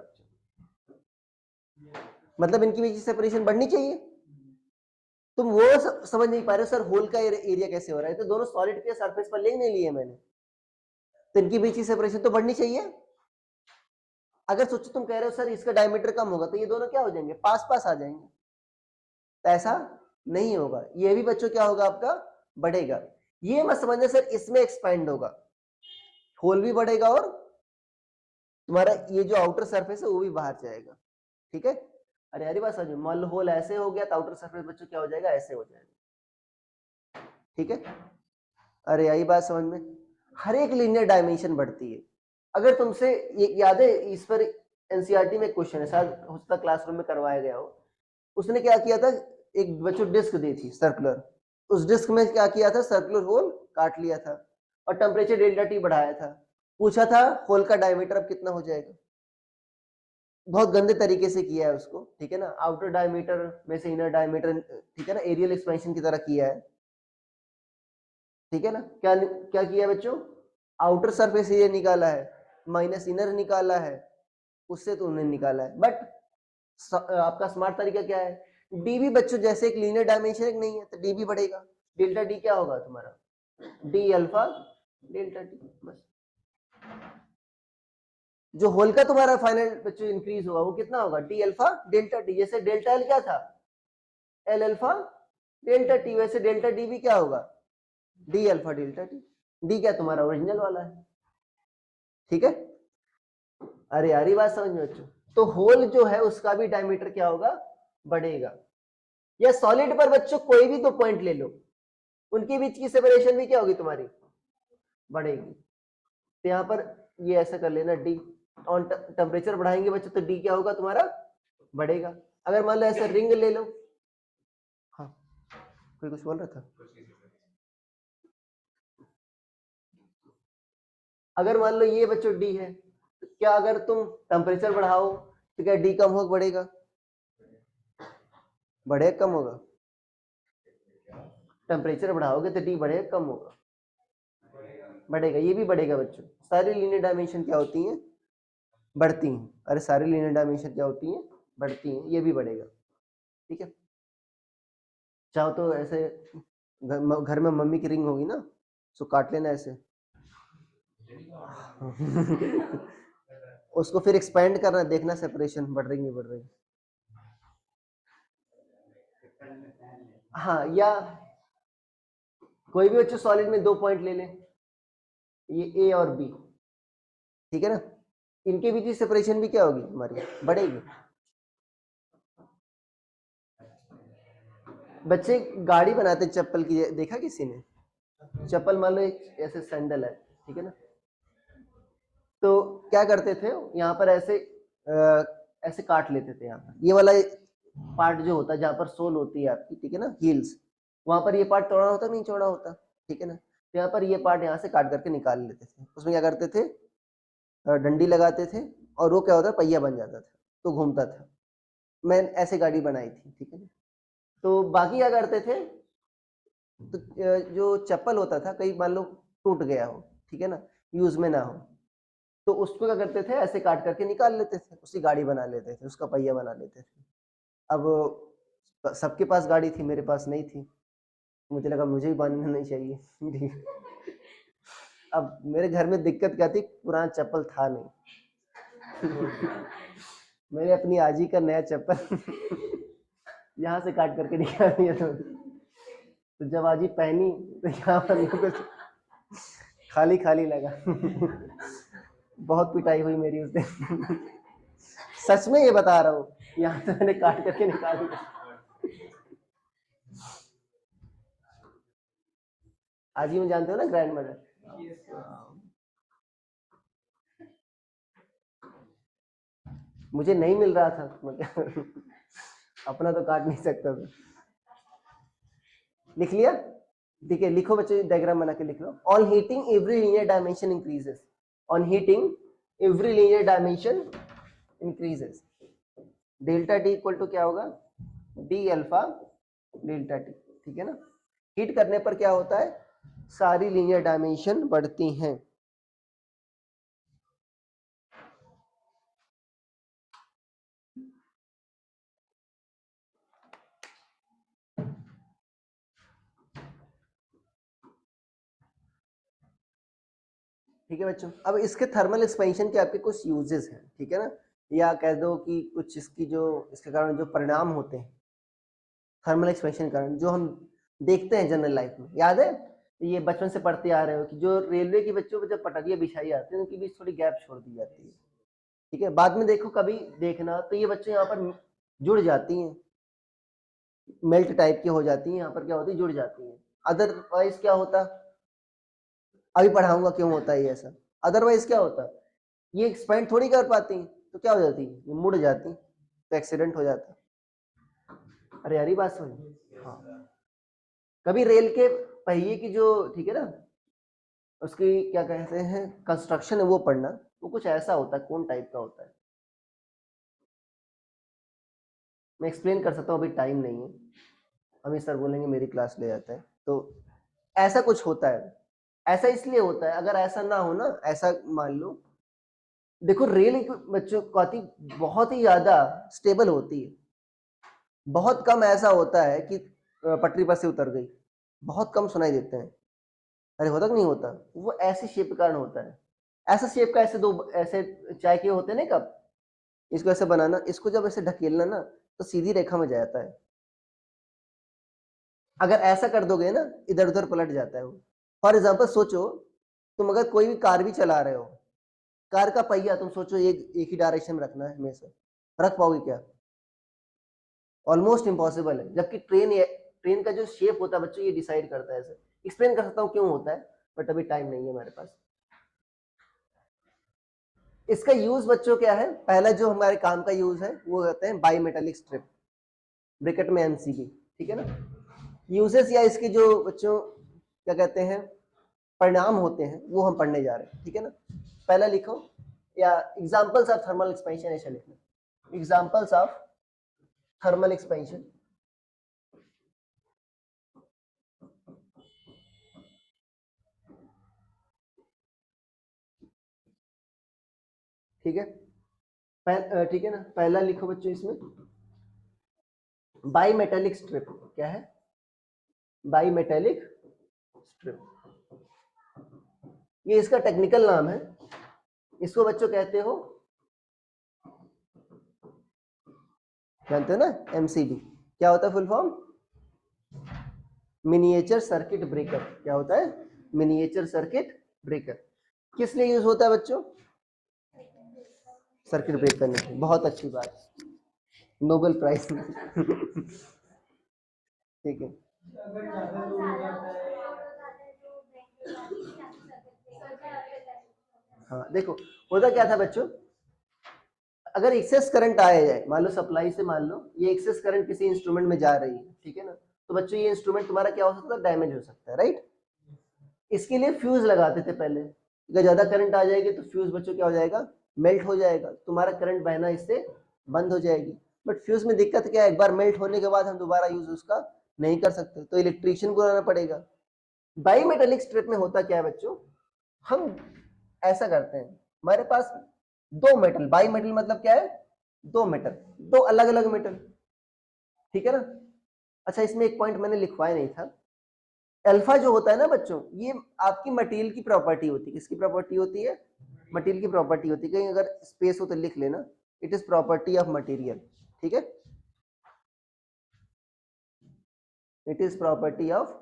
मतलब इनकी बीच सेपरेशन बढ़नी चाहिए। तुम वो समझ नहीं पा रहे हो सर होल का एरिया कैसे हो रहा है, तो दोनों सॉलिड के सरफेस पर ले नहीं लिए मैंने, तो इनकी बीच की सेपरेशन तो बढ़नी चाहिए। अगर सोचो तुम कह रहे हो सर इसका डायमीटर कम होगा तो ये दोनों क्या हो जाएंगे, पास पास आ जाएंगे, तो ऐसा नहीं होगा। ये भी बच्चों क्या होगा आपका, बढ़ेगा। ये मत समझना सर इसमें एक्सपेंड होगा, होल भी बढ़ेगा और तुम्हारा ये जो आउटर सरफेस है वो भी बाहर जाएगा, ठीक है? अरे यार बात समझो, मान लो होल ऐसे हो गया तो आउटर सरफेस बच्चों क्या हो जाएगा, ऐसे हो जाएगा, ठीक है? अरे यही बात समझ में, हर एक लीनियर डायमेंशन बढ़ती है। अगर तुमसे ये याद है, इस पर एनसीईआरटी में क्वेश्चन है, शायद हो सकता क्लासरूम में करवाया गया हो। उसने क्या किया था, एक बच्चों डिस्क दी थी सर्कुलर, उस डिस्क में क्या किया था, सर्कुलर होल काट लिया था और टेम्परेचर डेल्टा टी बढ़ाया था, पूछा था होल का डायमीटर अब कितना हो जाएगा। बहुत गंदे तरीके से किया है उसको, ठीक है ना, आउटर डायमीटर में से इनर डायमीटर, ठीक है ना, एरियल एक्सपेंशन की तरह किया है, ठीक है ना। क्या क्या किया बच्चों, आउटर सरफेस एरिया निकाला है माइनस इनर निकाला है, उससे तो उन्हें निकाला है। बट आपका स्मार्ट तरीका क्या है, डी भी बच्चों जैसे एक लीनियर डायमेंशन एक नहीं है तो डी भी बढ़ेगा, डेल्टा डी क्या होगा तुम्हारा, डी अल्फा डेल्टा टी, बस। जो होल का तुम्हारा फाइनल बच्चों इंक्रीज होगा वो कितना होगा, डी अल्फा डेल्टा टी, जैसे डेल्टा एल क्या था, एल अल्फा डेल्टा टी, वैसे डेल्टा डी भी क्या होगा, D alpha delta T. D क्या तुम्हारा ओरिजिनल वाला है, ठीक है? अरे यार बात समझ में बच्चों, तो होल जो है उसका भी डायमीटर क्या होगा, बढ़ेगा। या सॉलिड पर बच्चों कोई भी 2 पॉइंट ले लो, उनके बीच की सेपरेशन भी क्या होगी तुम्हारी, बढ़ेगी। तो यहाँ पर ये ऐसा कर लेना, डी ऑन टेम्परेचर बढ़ाएंगे बच्चों तो डी क्या होगा तुम्हारा, बढ़ेगा। अगर मान लो ऐसा रिंग ले लो, हाँ कोई कुछ बोल रहा था, अगर मान लो ये बच्चों डी है तो क्या अगर तुम टेम्परेचर बढ़ाओ तो क्या डी कम होगा बढ़ेगा, बढ़ेगा कम होगा, टेम्परेचर बढ़ाओगे तो डी बढ़ेगा कम होगा, बढ़ेगा, ये भी बढ़ेगा बच्चों। सारी लीनियर डायमेंशन क्या होती हैं, बढ़ती हैं। अरे सारी लीनियर डायमेंशन क्या होती हैं, बढ़ती हैं, ये भी बढ़ेगा, ठीक है। चाहो तो ऐसे घर में मम्मी की रिंग होगी ना, सो काट लेना ऐसे उसको फिर एक्सपेंड करना, देखना सेपरेशन बढ़ रही नहीं बढ़ रही। हाँ, या कोई भी बच्चे सॉलिड में 2 पॉइंट ले लें, ये ए और बी, ठीक है ना, इनके बीच की सेपरेशन भी क्या होगी हमारी, बढ़ेगी। बच्चे गाड़ी बनाते चप्पल की, देखा किसी ने, चप्पल मान लो एक ऐसे सैंडल है, ठीक है ना, तो क्या करते थे यहाँ पर ऐसे ऐसे काट लेते थे, यहाँ पर ये वाला पार्ट जो होता है जहाँ पर सोल होती है आपकी, ठीक है ना, हील्स, वहां पर ये पार्ट चौड़ा होता नहीं, चौड़ा होता, ठीक है ना, तो यहाँ पर ये पार्ट यहाँ से काट करके निकाल लेते थे, उसमें क्या करते थे, डंडी लगाते थे और वो क्या होता है, पहिया बन जाता था तो घूमता था, मैं ऐसे गाड़ी बनाई थी, ठीक है। तो बाकी क्या करते थे, तो जो चप्पल होता था, कहीं मान लो टूट गया हो, ठीक है ना, यूज में ना हो, तो उसको क्या करते थे, ऐसे काट करके निकाल लेते थे, उसकी गाड़ी बना लेते थे, उसका पहिया बना लेते थे। अब सबके पास गाड़ी थी, मेरे पास नहीं थी, मुझे लगा मुझे भी बनाना नहीं चाहिए। अब मेरे घर में दिक्कत क्या थी, पुराना चप्पल था नहीं। मैंने अपनी आजी का नया चप्पल यहाँ से काट करके निकाल दिया था। तो जब आजी पहनी तो यहाँ पर कुछ खाली खाली लगा। बहुत पिटाई हुई मेरी उस दिन। सच में ये बता रहा हूँ, यहाँ से मैंने काट करके निकाल दिया। आजी में जानते हो ना, ग्रैंड मदर। मुझे नहीं मिल रहा था, मतलब अपना तो काट नहीं सकता था। लिख लिया, ठीक है, लिखो बच्चों, डायग्राम बना के लिख लो। On heating every linear dimension increases, on heating every linear dimension increases. Delta T equal to क्या होगा, डी अल्फा डेल्टा टी, ठीक है ना। हीट करने पर क्या होता है, सारी लीनियर डायमेंशन बढ़ती हैं। ठीक है बच्चों, अब इसके थर्मल एक्सपेंशन के आपके कुछ यूजेस हैं, ठीक है ना, या कह दो कि कुछ इसकी जो इसके कारण जो परिणाम होते हैं थर्मल एक्सपेंशन के कारण, जो हम देखते हैं जनरल लाइफ में। याद है, ये बचपन से पढ़ते आ रहे हो कि जो रेलवे के बच्चों को जब पटरियां बिछाई जाती है, उनके बीच थोड़ी गैप छोड़ दी जाती है, ठीक है। बाद में देखो, कभी देखना तो ये बच्चे यहाँ पर जुड़ जाती हैं, मेल्ट टाइप की हो जाती हैं, यहाँ पर क्या होती है, जुड़ जाती हैं। अदरवाइज क्या होता, अभी पढ़ाऊंगा क्यों होता है ये ऐसा। अदरवाइज क्या होता, ये एक्सपेंड थोड़ी कर पाती, तो क्या हो जाती, ये मुड़ जाती, तो एक्सीडेंट हो जाता। अरे यारी बात सुन, हाँ, कभी रेल के पहिए की जो, ठीक है ना, उसकी क्या कहते हैं कंस्ट्रक्शन है, वो पढ़ना, वो कुछ ऐसा होता है, कौन टाइप का होता है। मैं एक्सप्लेन कर सकता हूँ, अभी टाइम नहीं है, अभी सर बोलेंगे मेरी क्लास ले जाता है। तो ऐसा कुछ होता है, ऐसा इसलिए होता है, अगर ऐसा ना हो ना, ऐसा मान लो, देखो रेल एक बच्चों का बहुत ही ज्यादा स्टेबल होती है, बहुत कम ऐसा होता है कि पटरी पर से उतर गई, बहुत कम सुनाई देते हैं। अरे होता कि नहीं होता, वो ऐसे शेप के कारण होता है। ऐसा शेप का, ऐसे दो ऐसे चाय के होते हैं ना कप, इसको ऐसे बनाना, इसको जब ऐसे ढकेलना ना, तो सीधी रेखा में जाता है। अगर ऐसा कर दोगे ना, इधर उधर पलट जाता है वो। फॉर एग्जाम्पल सोचो, तुम अगर कोई भी कार भी चला रहे हो, कार का पहिया तुम सोचो एक ही डायरेक्शन में रखना है हमेशा, रख पाओगे क्या, ऑलमोस्ट इम्पॉसिबल है। जबकि ट्रेन का जो शेप होता है बच्चों, ये डिसाइड करता है। ऐसे एक्सप्लेन कर सकता हूँ क्यों होता है, बट अभी टाइम नहीं है हमारे पास। इसका यूज बच्चों क्या है, पहला जो हमारे काम का यूज है वो कहते हैं बाई मेटेलिक स्ट्रिप, ब्रैकेट में एमसीबी, ठीक है ना। यूजेस या इसके जो बच्चों क्या कहते हैं परिणाम होते हैं, वो हम पढ़ने जा रहे हैं, ठीक है ना। पहला लिखो, या एग्जांपल्स ऑफ थर्मल एक्सपेंशन ऐसा लिखना, एग्जांपल्स ऑफ थर्मल एक्सपेंशन। ठीक है, ठीक है ना, पहला लिखो बच्चों इसमें बाई मेटेलिक स्ट्रिप। क्या है, बाई मेटेलिक स्ट्रिप, ये इसका टेक्निकल नाम है। इसको बच्चों कहते हो, जानते हो ना, एमसीबी। क्या होता है full form, miniature circuit breaker. क्या होता है, मिनिएचर सर्किट ब्रेकर। किस लिए यूज होता है बच्चों, सर्किट ब्रेक करने के। बहुत अच्छी बात, नोबेल प्राइज। ठीक है, हाँ देखो, होता क्या था बच्चों, अगर एक्सेस करंट आया जाए, मान लो सप्लाई से, मान लो ये एक्सेस करंट किसी इंस्ट्रूमेंट में जा रही है, ठीक है ना, तो बच्चों ये इंस्ट्रूमेंट तुम्हारा क्या हो सकता है, डैमेज हो सकता है, राइट। इसके लिए फ्यूज लगाते थे पहले, अगर ज्यादा करंट आ जाएगी तो फ्यूज बच्चों क्या हो जाएगा, मेल्ट हो जाएगा, तुम्हारा करंट बहना इससे बंद हो जाएगी। बट फ्यूज में दिक्कत क्या है, एक बार मेल्ट होने के बाद हम दोबारा यूज उसका नहीं कर सकते, तो इलेक्ट्रीशियन को लाना पड़ेगा। बाई मेटेलिक स्ट्रिप में होता क्या है बच्चों, हम ऐसा करते हैं, हमारे पास दो मेटल, बाई मेटल मतलब क्या है, दो मेटल, दो अलग अलग मेटल, ठीक है ना। अच्छा इसमें एक पॉइंट मैंने लिखवाया नहीं था, अल्फा जो होता है ना बच्चों, ये आपकी मटेरियल की प्रॉपर्टी होती है, किसकी प्रॉपर्टी होती है, मटेरियल की प्रॉपर्टी होती है, कहीं अगर स्पेस हो तो लिख लेना, it is property of material, ठीक है, it is property of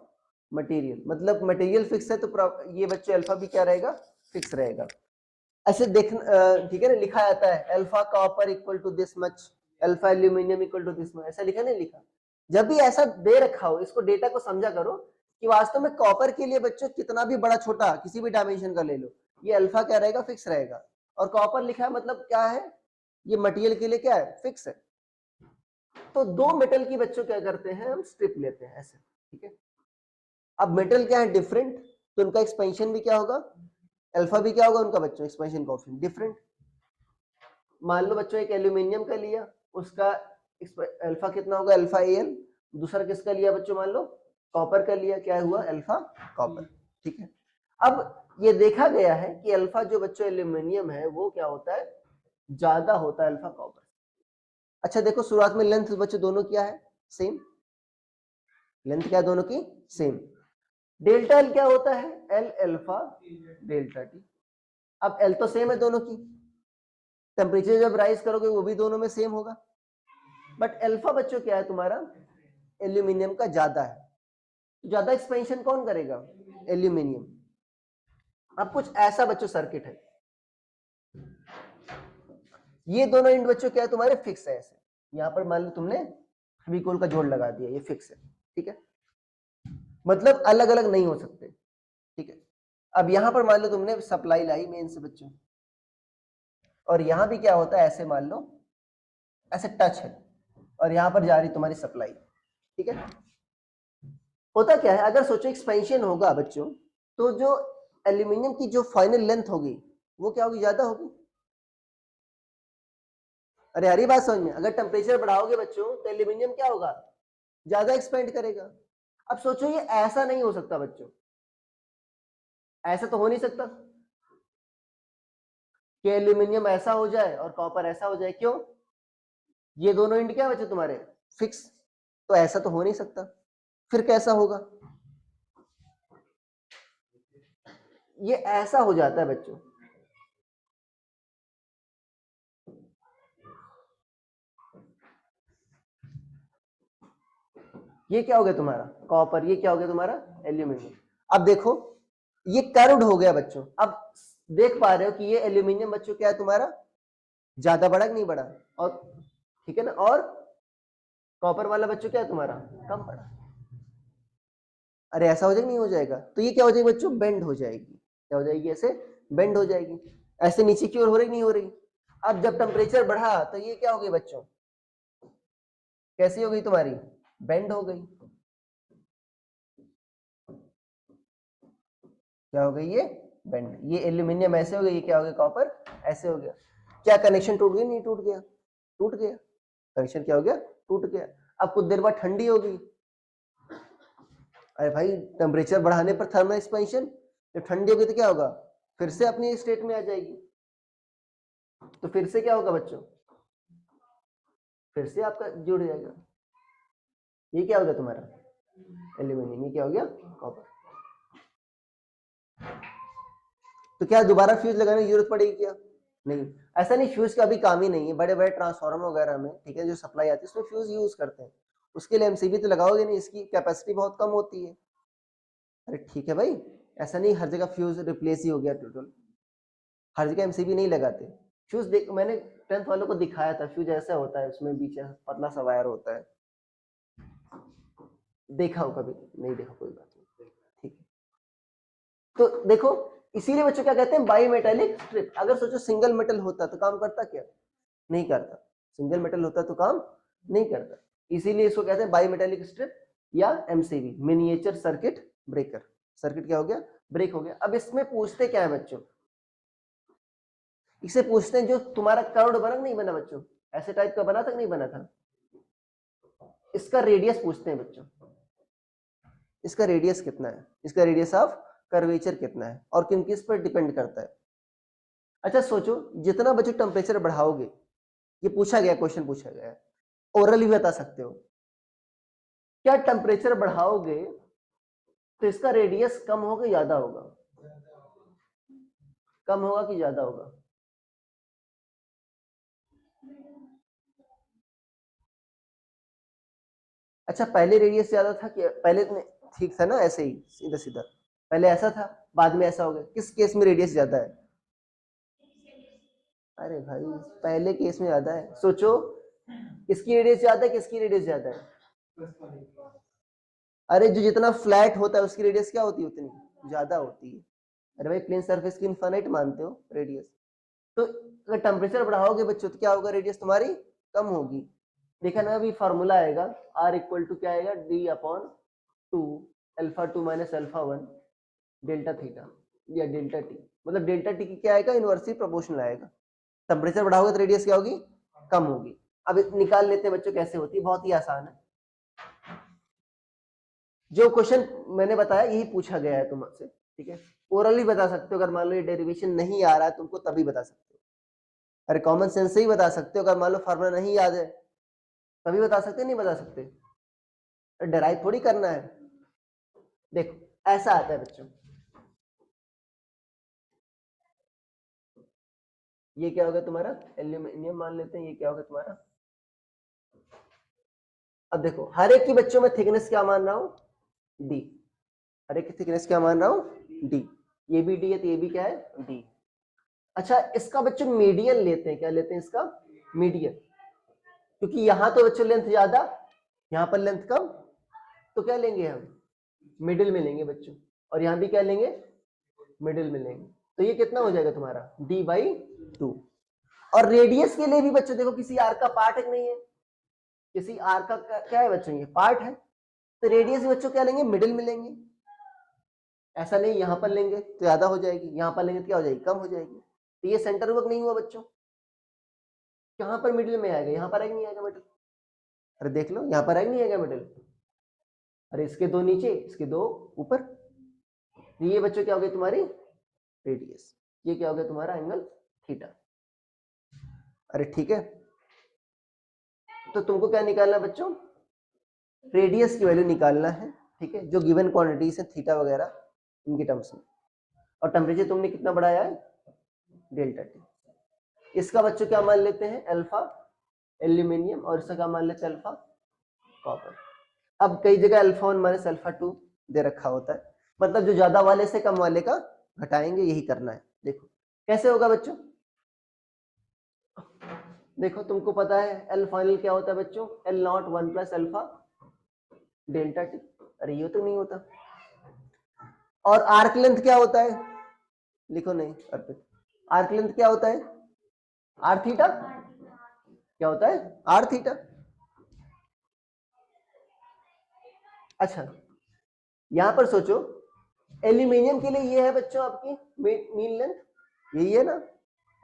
material, मतलब मटेरियल फिक्स है तो ये बच्चे अल्फा भी क्या रहेगा, फिक्स रहेगा। ऐसे देख ठीक है ना, लिखा जाता है alpha copper equal to this much, alpha aluminium equal to this much, ऐसा लिखा नहीं लिखा। जब भी ऐसा दे रखा हो, इसको डेटा को समझा करो कि वास्तव में कॉपर के लिए बच्चों कितना भी बड़ा छोटा किसी भी डायमेंशन का ले लो, ये अल्फा क्या रहेगा, फिक्स रहेगा। और कॉपर लिखा है मतलब क्या है, ये मटेरियल के लिए क्या है, फिक्स है। तो दो मेटल की बच्चों क्या करते हैं, हम स्ट्रिप लेते हैं ऐसे, ठीक है। अब मेटल क्या है, डिफरेंट, तो उनका एक्सपेंशन भी क्या होगा, अल्फा भी क्या होगा उनका बच्चों, एक्सपेंशन कोएफिशिएंट डिफरेंट। मान लो बच्चों एक एल्यूमिनियम का लिया, उसका अल्फा कितना होगा, अल्फा एल। दूसरा किसका लिया बच्चों, मान लो कॉपर का लिया, क्या हुआ, अल्फा कॉपर, ठीक है। अब ये देखा गया है कि अल्फा जो बच्चों एल्यूमिनियम है वो क्या होता है, ज्यादा होता है अल्फा कॉपर। अच्छा देखो शुरुआत में लेंथ बच्चों दोनों क्या है, सेम, लेंथ क्या है दोनों की, सेम। डेल्टा एल क्या होता है, एल अल्फा डेल्टा टी। अब एल तो सेम है दोनों की, टेम्परेचर जब राइज करोगे वो भी दोनों में सेम होगा, बट अल्फा बच्चों क्या है तुम्हारा, एल्यूमिनियम का ज्यादा है, ज्यादा एक्सपेंशन कौन करेगा, एल्यूमिनियम। अब कुछ ऐसा बच्चों सर्किट है, ये दोनों इंड बच्चों क्या है तुम्हारे, फिक्स है ऐसे, यहां पर मान लो तुमने फेविकोल का जोड़ लगा दिया, ये फिक्स है, ठीक है, मतलब अलग अलग नहीं हो सकते, ठीक है। अब यहां पर मान लो तुमने सप्लाई लाई मेन से बच्चों, और यहां भी क्या होता है, ऐसे मान लो ऐसे टच है, और यहां पर जा रही तुम्हारी सप्लाई, ठीक है। होता क्या है, अगर सोचो एक्सपेंशन होगा बच्चों, तो जो एल्यूमिनियम की जो फाइनल लेंथ होगी वो क्या होगी, ज्यादा होगी। अरे हरी बात समझ में, अगर टेम्परेचर बढ़ाओगे बच्चों तो एल्यूमिनियम क्या होगा, ज्यादा एक्सपेंड करेगा। अब सोचो ये ऐसा नहीं हो सकता बच्चों, ऐसा तो हो नहीं सकता कि एल्यूमिनियम ऐसा हो जाए और कॉपर ऐसा हो जाए, क्यों, ये दोनों इंड क्या बच्चे तुम्हारे, फिक्स, तो ऐसा तो हो नहीं सकता। फिर कैसा होगा, ये ऐसा हो जाता है बच्चों, ये क्या हो गया तुम्हारा कॉपर, ये क्या हो गया तुम्हारा एल्यूमिनियम। अब देखो ये कर्व्ड हो गया बच्चों, अब देख पा रहे हो कि ये एल्यूमिनियम बच्चों क्या है तुम्हारा, ज्यादा बड़ा कि नहीं बड़ा, और ठीक है ना, और कॉपर वाला बच्चों क्या है तुम्हारा, कम बड़ा। अरे ऐसा हो जाएगा, नहीं हो जाएगा, तो ये क्या हो जाएगी बच्चों, बेंड हो जाएगी, क्या हो जाएगी, ऐसे बेंड हो जाएगी, ऐसे नीचे की ओर हो रही नहीं हो रही। अब जब टेम्परेचर बढ़ा तो ये क्या हो गई बच्चों, कैसी हो गई तुम्हारी, बेंड हो गई, क्या हो गई ये, बेंड, ये एल्यूमिनियम ऐसे हो गया, ये क्या हो गया कॉपर ऐसे हो गया। क्या कनेक्शन टूट गया, नहीं टूट गया, टूट गया, कनेक्शन क्या हो गया, टूट गया। अब कुछ देर बाद ठंडी हो गई, अरे भाई टेम्परेचर बढ़ाने पर थर्मल एक्सपेंशन, जब ठंडी होगी तो क्या होगा, फिर से अपनी स्टेट में आ जाएगी, तो फिर से क्या होगा बच्चों, फिर से आपका जुड़ जाएगा, ये क्या हो गया तुम्हारा एल्यूमिनियम, ये क्या हो गया कॉपर। तो क्या दोबारा फ्यूज लगाने की जरूरत पड़ेगी क्या, नहीं, ऐसा नहीं, फ्यूज का अभी काम ही नहीं है, बड़े बड़े ट्रांसफार्मर वगैरह में, ठीक है, जो सप्लाई आती है उसमें फ्यूज यूज करते हैं, उसके लिए एमसीबी तो लगाओगे नहीं, इसकी कैपेसिटी बहुत कम होती है। अरे ठीक है भाई, ऐसा नहीं हर जगह फ्यूज रिप्लेस ही हो गया टोटल, हर जगह एमसीबी नहीं लगाते। फ्यूज देख, मैंने 10th वालों को दिखाया था, फ्यूज ऐसा होता है, उसमें बीच में पतला सा वायर होता है, देखा हो कभी, नहीं देखा कोई बात नहीं, ठीक है। तो देखो इसीलिए बच्चों क्या कहते हैं, बाई मेटेलिक स्ट्रिप। अगर सोचो सिंगल मेटल होता तो काम करता क्या, नहीं करता, सिंगल मेटल होता तो काम नहीं करता, इसीलिए इसको कहते हैं बाई मेटेलिक स्ट्रिप या MCB, miniature circuit breaker. Circuit क्या हो गया, ब्रेक हो गया। अब इसमें पूछते क्या है बच्चों, इसे पूछते हैं जो तुम्हारा कर्व्ड बना नहीं बना बच्चों, ऐसे टाइप का बना था कि नहीं बना था? इसका रेडियस पूछते हैं बच्चों, इसका रेडियस कितना है, इसका रेडियस ऑफ कर्वेचर कितना है, और किन किस पर डिपेंड करता है। अच्छा सोचो, जितना बच्चों टेम्परेचर बढ़ाओगे, ये पूछा गया, क्वेश्चन पूछा गया है, ओरली भी बता सकते हो, क्या टेम्परेचर बढ़ाओगे तो इसका रेडियस कम होगा ज्यादा होगा? कम होगा कि ज्यादा होगा? अच्छा पहले रेडियस ज्यादा था कि पहले ठीक था ना, ऐसे ही सीधा सीधा, पहले ऐसा था बाद में ऐसा हो गया, किस केस में रेडियस ज्यादा है? अरे भाई पहले केस में ज्यादा है, सोचो किसकी रेडियस ज्यादा है, किसकी रेडियस ज्यादा है? अरे जो जितना फ्लैट होता है उसकी रेडियस क्या होती है, उतनी ज्यादा होती है। अरे भाई प्लेन सरफेस की इनफाइनाइट मानते हो रेडियस, तो अगर टेम्परेचर बढ़ाओगे बच्चों तो क्या होगा, रेडियस तुम्हारी कम होगी। देखा ना अभी फॉर्मूला आएगा, आर इक्वल टू क्या आएगा, D upon two alpha two minus alpha one delta theta या डेल्टा टी, मतलब डेल्टा टी की क्या आएगा, इनवर्सली प्रोपोर्शनल आएगा। टेम्परेचर बढ़ाओगे तो रेडियस क्या होगी, कम होगी। अब निकाल लेते हैं बच्चों, कैसे होती है, बहुत ही आसान है। जो क्वेश्चन मैंने बताया यही पूछा गया है तुमसे, ठीक है, ओरली बता सकते हो, अगर मान लो ये डेरिवेशन नहीं आ रहा है तुमको तभी बता सकते हो, अरे कॉमन सेंस से ही बता सकते हो, अगर मान लो फार्मूला नहीं याद है तभी बता सकते, नहीं बता सकते, डराइव थोड़ी करना है। देखो ऐसा आता है बच्चों, ये क्या होगा तुम्हारा, एल्यूमिनियम मान लेते हैं, ये क्या होगा तुम्हारा। अब देखो हर एक की बच्चों में थिकनेस क्या मान रहा हूं, डी, हर एक की थिकनेस क्या मान रहा हूं, डी, ये भी डी है तो ये भी क्या है, डी। अच्छा इसका बच्चों मीडियन लेते हैं, क्या लेते हैं इसका, मीडियन, क्योंकि यहां तो बच्चों लेंथ ज्यादा, यहां पर लेंथ कम, तो क्या लेंगे हम, मिडिल में लेंगे बच्चों, और यहां भी क्या लेंगे, मिडिल में लेंगे, तो ये कितना हो जाएगा तुम्हारा, डी बाई टू। और रेडियस के लिए भी बच्चों देखो, किसी आर्क का पार्ट है नहीं है, किसी आर्क का क्या है बच्चों, ये पार्ट है, तो रेडियस बच्चों क्या लेंगे, मिडिल में लेंगे। ऐसा नहीं यहां पर लेंगे तो ज्यादा हो जाएगी, यहां पर लेंगे तो क्या हो जाएगी, कम हो जाएगी, तो ये सेंटर वर्क नहीं हुआ बच्चों, कहां पर मिडिल में आएगा, यहां पर आएगा नहीं आएगा मिडिल, अरे देख लो यहां पर आएगा नहीं आएगा मिडिल, अरे इसके दो नीचे इसके दो ऊपर, ये बच्चों क्या हो गया तुम्हारी रेडियस, ये क्या हो गया तुम्हारा एंगल थीटा। अरे ठीक है, तो तुमको क्या निकालना है बच्चों, रेडियस की वैल्यू निकालना है, ठीक है, जो गिवन क्वांटिटीज है थीटा वगैरह इनके टर्म्स में, और टेम्परेचर तुमने कितना बढ़ाया है, डेल्टा टी। इसका बच्चों क्या मान लेते हैं, अल्फा एल्यूमिनियम, और इसका क्या मान लेते हैं, अल्फा कॉपर। अब कई जगह alpha one minus alpha two दे रखा होता है, मतलब जो ज्यादा वाले से कम वाले का घटाएंगे, यही करना है। देखो कैसे होगा बच्चों, देखो तुमको पता है एल फाइनल क्या होता है बच्चों, L not one plus alpha delta T, अरे ये तो नहीं होता। और आर्क लेंथ क्या होता है, लिखो नहीं अर्पित, आर्क लेंथ क्या होता है, आर थीटा, क्या होता है, आर थीटा। अच्छा यहां पर सोचो, एल्यूमिनियम के लिए ये है बच्चों आपकी मीन लेंथ, यही है ना,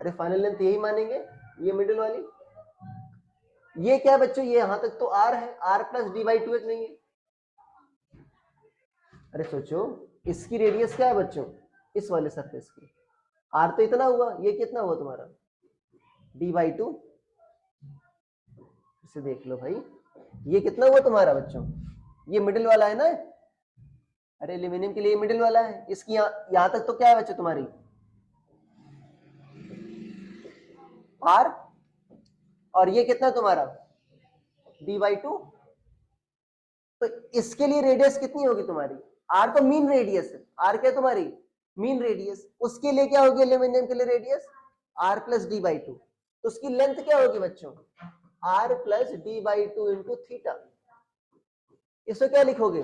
अरे फाइनल लेंथ यही मानेंगे, ये मिडिल वाली, ये क्या है बच्चों, ये यहां तक तो आर है, R plus D by two H नहीं है। अरे सोचो इसकी रेडियस क्या है बच्चों, इस वाले सरफेस की, आर तो इतना हुआ, ये कितना हुआ तुम्हारा, डी बाई टू, इसे देख लो भाई, ये कितना हुआ तुम्हारा बच्चों, ये मिडिल वाला है ना, अरे एल्यूमिनियम के लिए मिडिल वाला है, इसकी यहां तक तो क्या है बच्चों तुम्हारी आर, और ये कितना तुम्हारा डी बाई टू, तो इसके लिए रेडियस कितनी होगी तुम्हारी, आर तो मीन रेडियस है, आर क्या तुम्हारी मीन रेडियस, उसके लिए क्या होगी एल्यूमिनियम के लिए radius, R plus D by two, तो उसकी लेंथ क्या होगी बच्चों, R plus D by two into theta. इसको क्या लिखोगे,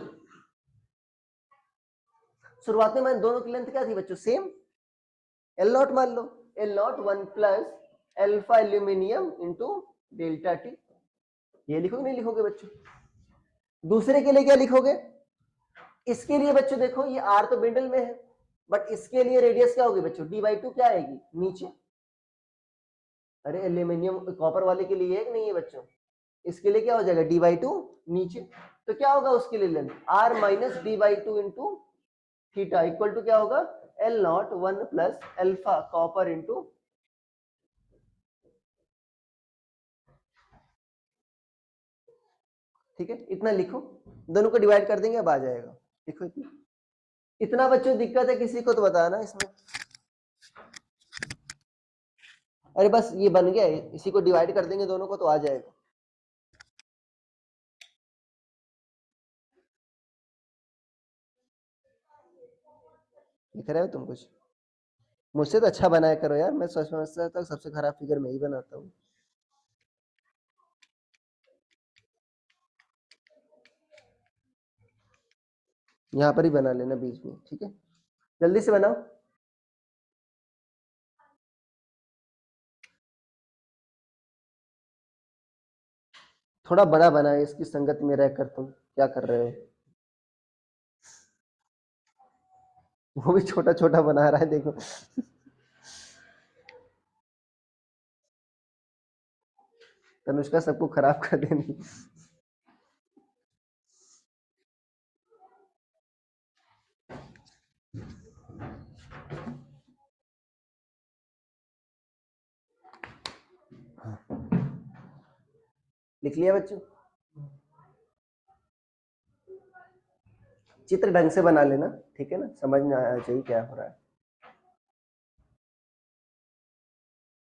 शुरुआत में दोनों की लेंथ क्या थी बच्चों, सेम, एल नॉट मान लो, L not one plus alpha aluminium into delta T, ये लिखोगे नहीं लिखोगे बच्चों। दूसरे के लिए क्या लिखोगे, इसके लिए बच्चों देखो ये आर तो मिडिल में है, बट इसके लिए रेडियस क्या होगी बच्चों, डी बाई टू क्या आएगी नीचे, अरे एल्यूमिनियम कॉपर वाले के लिए है कि नहीं है बच्चों? इसके लिए क्या हो जाएगा, d/2 नीचे, तो क्या होगा उसके लिए length r minus d/2 into theta equal to क्या होगा, L0 1 plus alpha copper into, ठीक है इतना लिखो, दोनों को डिवाइड कर देंगे अब आ जाएगा। लिखो इतना बच्चों दिक्कत है किसी को तो बताना इसमें। अरे बस ये बन गया, इसी को डिवाइड कर देंगे दोनों को तो आ जाएगा। लिख रहे हो तुम कुछ? मुझसे तो अच्छा बनाया करो यार, मैं समझता था सबसे खराब फिगर मैं ही बनाता हूँ। यहाँ पर ही बना लेना बीच में, ठीक है जल्दी से बनाओ। थोड़ा बड़ा बनाए, इसकी संगत में रहकर तुम क्या कर रहे हो? वो भी छोटा छोटा बना रहा है देखो। तनुष्का सबको खराब कर देनी। लिख लिया बच्चों? चित्र ढंग से बना लेना, ठीक है ना, समझ में आना चाहिए क्या हो रहा है।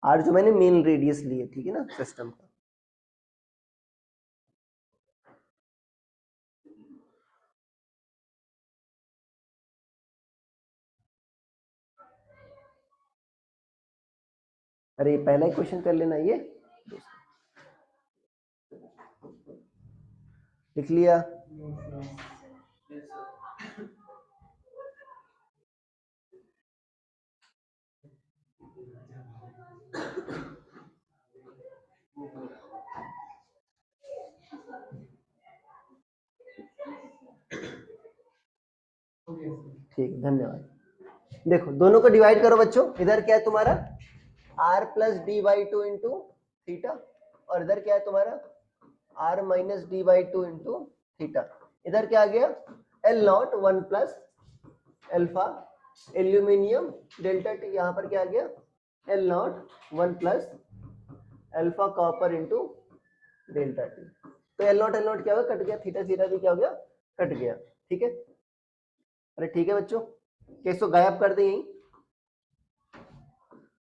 आर जो मैंने मेन रेडियस ली है, ठीक है ना, सिस्टम का। अरे पहला ही क्वेश्चन कर लेना ये, लिख लिया? ठीक, धन्यवाद। देखो दोनों को डिवाइड करो बच्चों, इधर क्या है तुम्हारा r plus d/2 into theta, और इधर क्या है तुम्हारा r minus d/2 into theta. इधर क्या आ गया, L0 1 plus alpha aluminium delta T, यहाँ पर क्या आ गया L0 1 plus alpha copper into delta T. तो L0 क्या होगा, कट गया, थीटा थीटा भी क्या हो गया, कट गया, ठीक है। अरे ठीक है बच्चों, कैसो गायब कर दे यही,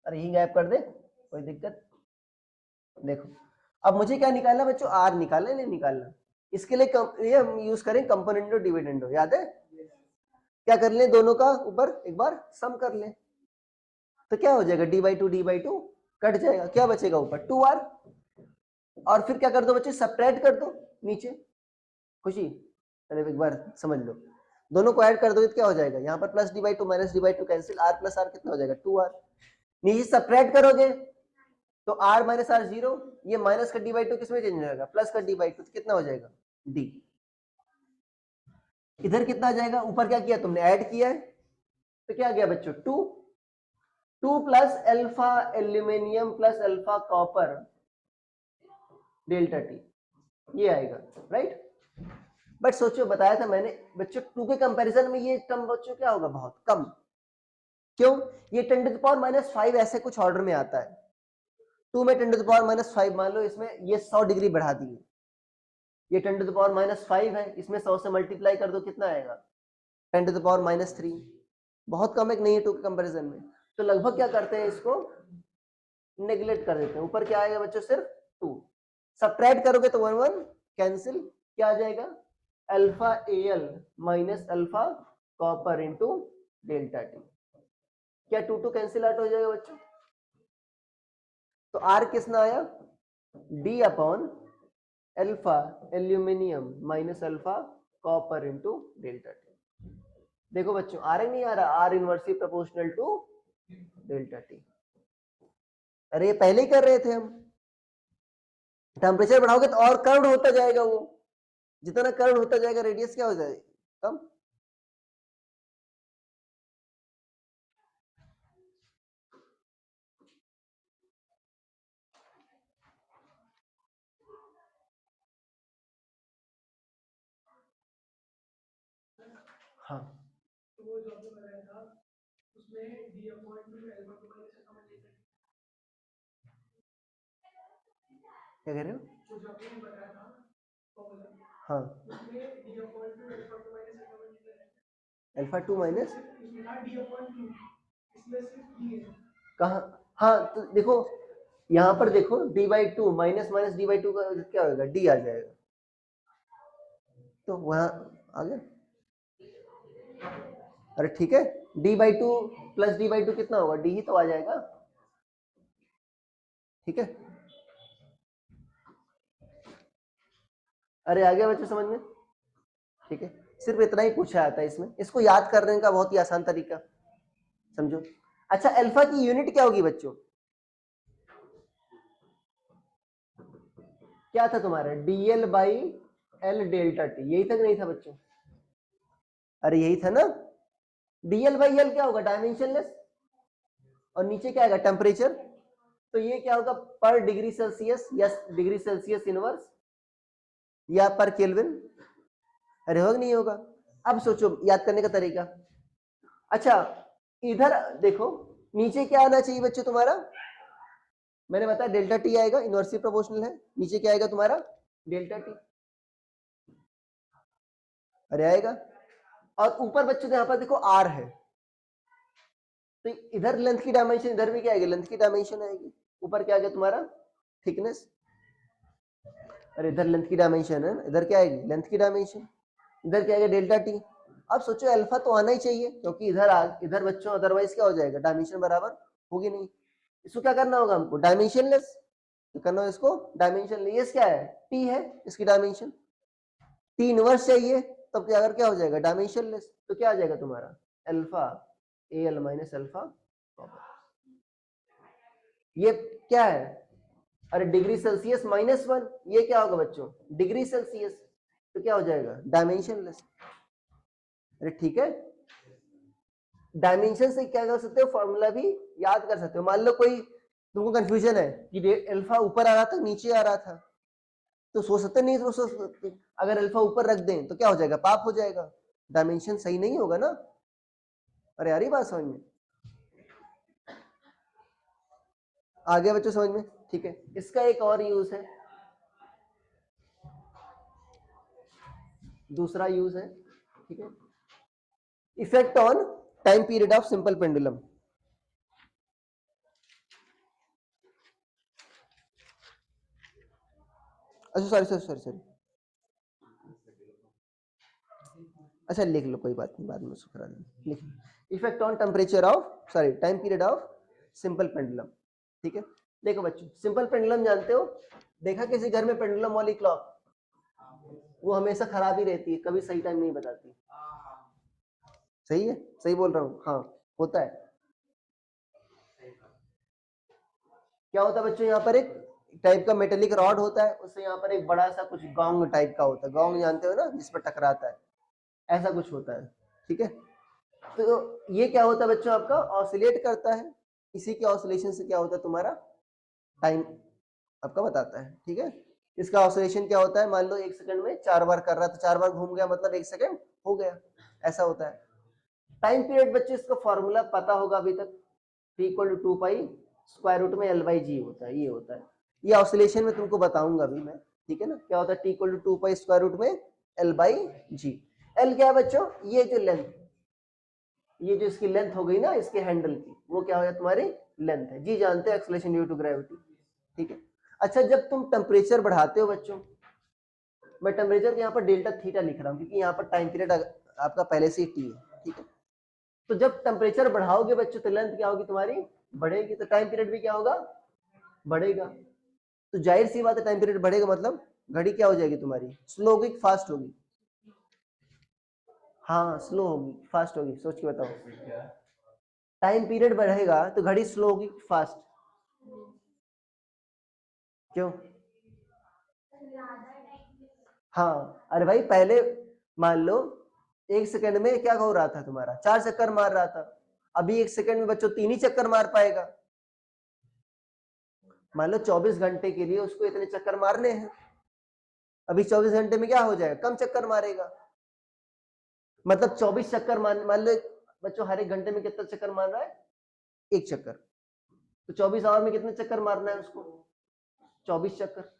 अरे यही गायब कर दे, कोई दिक्कत? देखो अब मुझे क्या निकालना बच्चों, आर निकालना नहीं निकालना, इसके लिए ये हम यूज करें कंपोनेंडो डिविडेंडो, याद है? क्या कर लें, दोनों का ऊपर एक बार सम कर लें, तो क्या हो जाएगा d/2 कट जाएगा, क्या बचेगा ऊपर 2r, और फिर क्या कर दो बच्चे, सब्ट्रैक्ट कर दो नीचे। खुशी, अरे एक बार समझ लो, दोनों को ऐड कर दो तो क्या हो जाएगा, यहाँ पर plus d/2 minus d/2 cancel, r plus r कितना हो जाएगा 2r, नीचे सब्ट्रैक्ट करोगे तो r माइनस r 0, ये माइनस का d/2 किसमें चेंज हो जाएगा, प्लस का d/2, तो कितना हो जाएगा d। इधर कितना आ जाएगा, ऊपर क्या किया तुमने, ऐड किया है, तो क्या गया बच्चों 2 plus alpha aluminium plus alpha copper delta T, ये आएगा, राइट। बट सोचो, बताया था मैंने बच्चों 2 के कंपैरिजन में ये टर्म बच्चों क्या होगा, बहुत कम, क्यों, ये 10⁻⁵ ऐसे कुछ ऑर्डर में आता है, 2 में 10⁻⁵ मान लो, इसमें ये 100 डिग्री बढ़ा दिए, ये 10⁻⁵ है, इसमें 100 से मल्टीप्लाई कर दो, कितना आएगा 10⁻⁻3, बहुत कम है कि नहीं है 2 के कंपैरिजन में, तो लगभग क्या करते हैं, इसको नेग्लेक्ट कर देते हैं। ऊपर क्या आएगा बच्चों, सिर्फ 2, सब्ट्रैक्ट करोगे तो 1 1 कैंसिल, क्या आ जाएगा alpha L minus alpha copper into delta T, क्या 2 2 कैंसिल आउट हो जाएगा बच्चों, तो आर कितना आया D upon alpha aluminium minus alpha copper into delta T. देखो बच्चों आ रहा नहीं आ रहा, R inversely proportional to delta T. अरे ये पहले ही कर रहे थे हम, टेम्परेचर बढ़ाओगे तो और कर्व होता जाएगा, वो जितना कर्व होता जाएगा रेडियस क्या हो जाएगा कम। हाँ तो वो जो आपने बताया था उसमें d upon 2 alpha two minus alpha one लेकर क्या कह रहे हो? वो जो आपने बताया था फॉर्मूला हाँ उसमें d upon 2 alpha two minus alpha one लेकर अल्फा 2 माइनस इसमें था d अपॉन 2 इसमें सिर्फ d है कहाँ? हाँ तो देखो यहाँ पर देखो d/2 माइनस माइनस d/2 का क्या होगा? d आ जाएगा, तो वहाँ आ गया। अरे ठीक है, d/2 प्लस d/2 कितना होगा? d ही तो आ जाएगा, ठीक है। अरे आ गया बच्चों समझ में? ठीक है, सिर्फ इतना ही पूछा जाता है इसमें, इसको याद करने का बहुत ही आसान तरीका समझो। अच्छा अल्फा की यूनिट क्या होगी बच्चों? क्या था तुम्हारा? dl/l डेल्टा t, यही था कि नहीं था बच्चों? अरे यही था ना। dl/l क्या होगा? डायमेंशनलेस, और नीचे क्या आएगा? टेम्परेचर। तो ये क्या होगा? पर डिग्री सेल्सियस या डिग्री सेल्सियस इनवर्स या पर केल्विन। अरे होगा नहीं होगा? अब सोचो याद करने का तरीका। अच्छा इधर देखो, नीचे क्या आना चाहिए बच्चों तुम्हारा? मैंने बताया डेल्टा टी आएगा, इनवर्सली प्रोपोर्शनल है। नीचे क्या आएगा तुम्हारा? Delta T. अरे आएगा। और ऊपर बच्चों यहाँ पर देखो आर है, तो इधर लेंथ की डायमेंशन, इधर भी क्या आएगी? लेंथ की डायमेंशन आएगी। ऊपर क्या आ गया तुम्हारा? थिकनेस। अरे इधर लेंथ की डायमेंशन है, इधर क्या आएगी? लेंथ की डायमेंशन। इधर क्या आएगा? Delta T. अब सोचो अल्फा तो आना ही चाहिए, क्योंकि इधर बच्चों अदरवाइज क्या हो जाएगा? डायमेंशन बराबर होगी नहीं। इसको क्या करना होगा हमको? डायमेंशनलेस करना होगा इसको। डायमेंशनलेस क्या है? टी है इसकी डायमेंशन। टी इनवर्स चाहिए, तब क्या अगर क्या हो जाएगा? डायमेंशनलेस। तो क्या आ जाएगा तुम्हारा? Alpha L minus alpha. ये क्या है? अरे डिग्री सेल्सियस -1, ये क्या होगा बच्चों? Degree Celsius. तो क्या हो जाएगा? डायमेंशनलेस। अरे ठीक है, डायमेंशन से क्या कर सकते हो? फॉर्मूला भी याद कर सकते हो। मान लो कोई तुमको कंफ्यूजन है कि अल्फा ऊपर आ रहा था नीचे आ रहा था, तो सोच सकते नहीं, तो सोच सकते अगर अल्फा ऊपर रख दें तो क्या हो जाएगा? पाप हो जाएगा, डायमेंशन सही नहीं होगा ना। अरे यार ये बात समझ में आ गया बच्चों? समझ में? ठीक है, इसका एक और यूज है, दूसरा यूज है, ठीक है। Effect on time period of simple pendulum. अच्छा सॉरी सॉरी सॉरी सॉरी, अच्छा लिख लो, कोई बात नहीं, बाद में उसको करा देंगे। लिख, effect on temperature of sorry time period of simple pendulum, ठीक है। देखो बच्चों, सिंपल पेंडुलम जानते हो? देखा किसी घर में पेंडुलम वाली क्लॉक? वो हमेशा खराब ही रहती है, कभी सही टाइम नहीं बताती। सही है, सही बोल रहा हूँ? हाँ होता है। क्या होता है बच्चों? यहाँ पर एक टाइप का मेटेलिक रॉड होता है, उससे यहाँ पर एक बड़ा सा कुछ गोंग टाइप का होता है। गोंग जानते हो ना, जिस पर टकराता है, ऐसा कुछ होता है, ठीक है। तो ये क्या होता है बच्चों? आपका ऑसिलेट करता है, इसी के ऑसिलेशन से क्या होता है? तुम्हारा टाइम आपका बताता है, ठीक है। इसका ऑसिलेशन क्या होता है? मान लो 1 सेकंड में 4 बार कर रहा है, तो 4 बार घूम गया मतलब 1 सेकंड हो गया, ऐसा होता है। टाइम पीरियड बच्चे इसका फॉर्मूला पता होगा अभी तक, T = 2 पाई स्क्वायर रूट में L/G होता है, ये होता है। ये ऑसिलेशन में तुमको बताऊंगा अभी मैं, ठीक है ना। क्या होता है? T = 2 पाई स्क्वायर रूट में L/G। L क्या है बच्चों? ये जो लेंथ, ये जो इसकी लेंथ हो गई ना इसके हैंडल की, वो क्या हो गया? तुम्हारी लेंथ है। जी जानते हो, एक्सेलरेशन ड्यू टू ग्रेविटी, ठीक है। अच्छा जब तुम टेम्परेचर बढ़ाते हो बच्चों, मैं टेम्परेचर के यहाँ पर डेल्टा थीटा लिख रहा हूँ, क्योंकि यहाँ पर टाइम पीरियड आपका पहले से ही टी है, ठीक है। तो जब टेम्परेचर बढ़ाओगे बच्चों, तो लेंथ क्या होगी तुम्हारी? बढ़ेगी, तो टाइम पीरियड भी क्या होगा? बढ़ेगा। तो जाहिर सी बात है, टाइम पीरियड बढ़ेगा मतलब घड़ी क्या हो जाएगी तुम्हारी? स्लो होगी, फास्ट होगी? हाँ स्लो होगी, फास्ट होगी, सोच के बताओ। टाइम पीरियड बढ़ेगा तो घड़ी स्लो होगी, फास्ट? क्यों? हाँ अरे भाई पहले मान लो 1 सेकंड में क्या हो रहा था तुम्हारा? 4 चक्कर मार रहा था, अभी 1 सेकंड में बच्चों 3 ही चक्कर मार पाएगा। मान लो 24 घंटे के लिए उसको इतने चक्कर मारने हैं, अभी 24 घंटे में क्या हो जाएगा? कम चक्कर मारेगा। मतलब 24 चक्कर मान लो बच्चों हर एक घंटे में कितना चक्कर मार रहा है, एक चक्कर, तो 24 आवर में कितने चक्कर मारना है उसको, 24 चक्कर।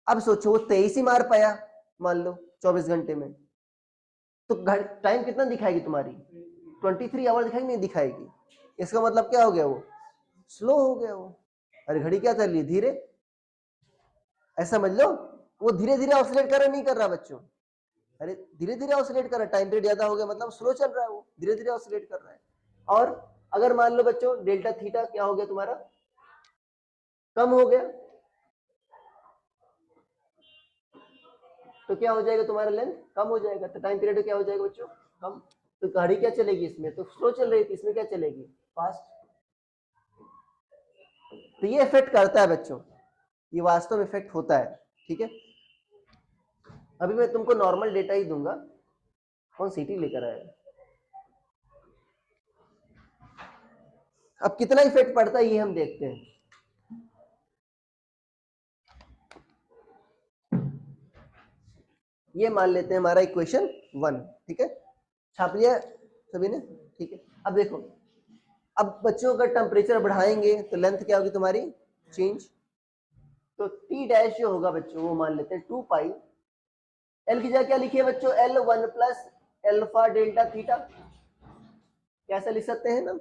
अब सोचो वो 23 ही मार पाया मान लो 24 घंटे में, तो टाइम कितना दिखाएगी तुम्हारी, 23 आवर दिखाएगी, नहीं दिखाएगी। इसका मतलब क्या हो गया, वो स्लो हो गया वो। अरे घड़ी क्या चल रही है, धीरे, ऐसा समझ लो, वो धीरे धीरे ऑसिलेट कर रहा, नहीं कर रहा बच्चों, अरे धीरे धीरे ऑसिलेट कर रहा है, टाइम पीरियड ज्यादा हो गया मतलब स्लो चल रहा है, वो धीरे धीरे ऑसिलेट कर रहा है। और अगर मान लो बच्चों डेल्टा थीटा क्या हो गया तुम्हारा, कम हो गया, तो क्या हो जाएगा, तुम्हारा लेंथ कम हो जाएगा, तो टाइम पीरियड क्या हो जाएगा बच्चों, कम। तो गाड़ी क्या चलेगी इसमें, तो स्लो चल रही थी, इसमें क्या चलेगी, फास्ट। तो ये इफेक्ट करता है बच्चों, ये वास्तव में इफेक्ट होता है, ठीक है। अभी मैं तुमको नॉर्मल डेटा ही दूंगा, कौन सीटी लेकर आया, अब कितना इफेक्ट पड़ता है ये हम देखते हैं। ये मान लेते हैं हमारा इक्वेशन 1, ठीक है, छाप लिया सभी ने, ठीक है। अब देखो, अब बच्चों का टेम्परेचर बढ़ाएंगे तो लेंथ क्या होगी तुम्हारी, चेंज। तो टी डैश जो होगा बच्चों वो मान लेते हैं 2 पाई, एल की जगह क्या लिखिए बच्चों, L1 plus alpha delta theta, कैसा लिख सकते हैं ना,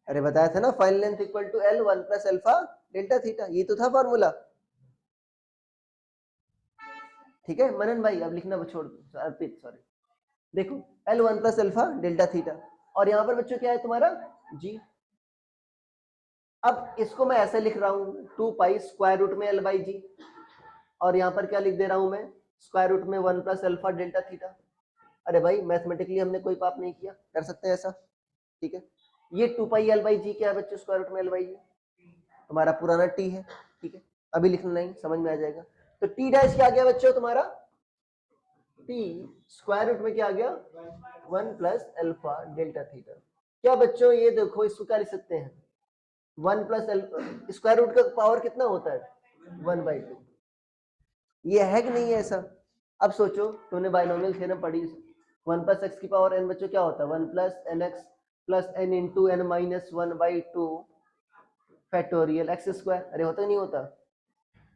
अरे बताया था ना, final length equal to L1 plus alpha delta theta, ये तो था फॉर्मूला, ठीक है मनन भाई, अब लिखना छोड़ दो, अर्पित सॉरी। देखो L1 plus alpha delta theta, और यहाँ पर बच्चों क्या है तुम्हारा जी। अब इसको मैं ऐसे लिख रहा हूँ 2 पाई स्क्वायर रूट में L बाई जी, और यहाँ पर क्या लिख दे रहा हूँ मैं, स्क्वायर रूट में 1 प्लस एल्फा डेल्टा थीटा। अरे भाई मैथमेटिकली हमने कोई पाप नहीं किया, कर सकते हैं ऐसा, ठीक है। ये 2 पाई L बाई जी क्या है बच्चों, स्क्वायर रूट में L बाई जी, तुम्हारा पुराना टी है, ठीक है, अभी लिखना नहीं, समझ में आ जाएगा। तो टी डैश क्या आ गया बच्चों तुम्हारा, टी स्क्वायर रूट में क्या आ गया 1 प्लस एल्फा डेल्टा थीटा। क्या बच्चों ये देखो, इसको क्या लिख सकते हैं, 1 प्लस स्क्वायर रूट का पावर कितना होता है 1/2, ये है कि नहीं है ऐसा। अब सोचो तुमने बाइनोमियल थ्योरम पढ़ी, 1 प्लस एक्स की पावर n बच्चों क्या होता है, 1 plus N x plus N into N minus 1/2 factorial x square, अरे होता नहीं होता,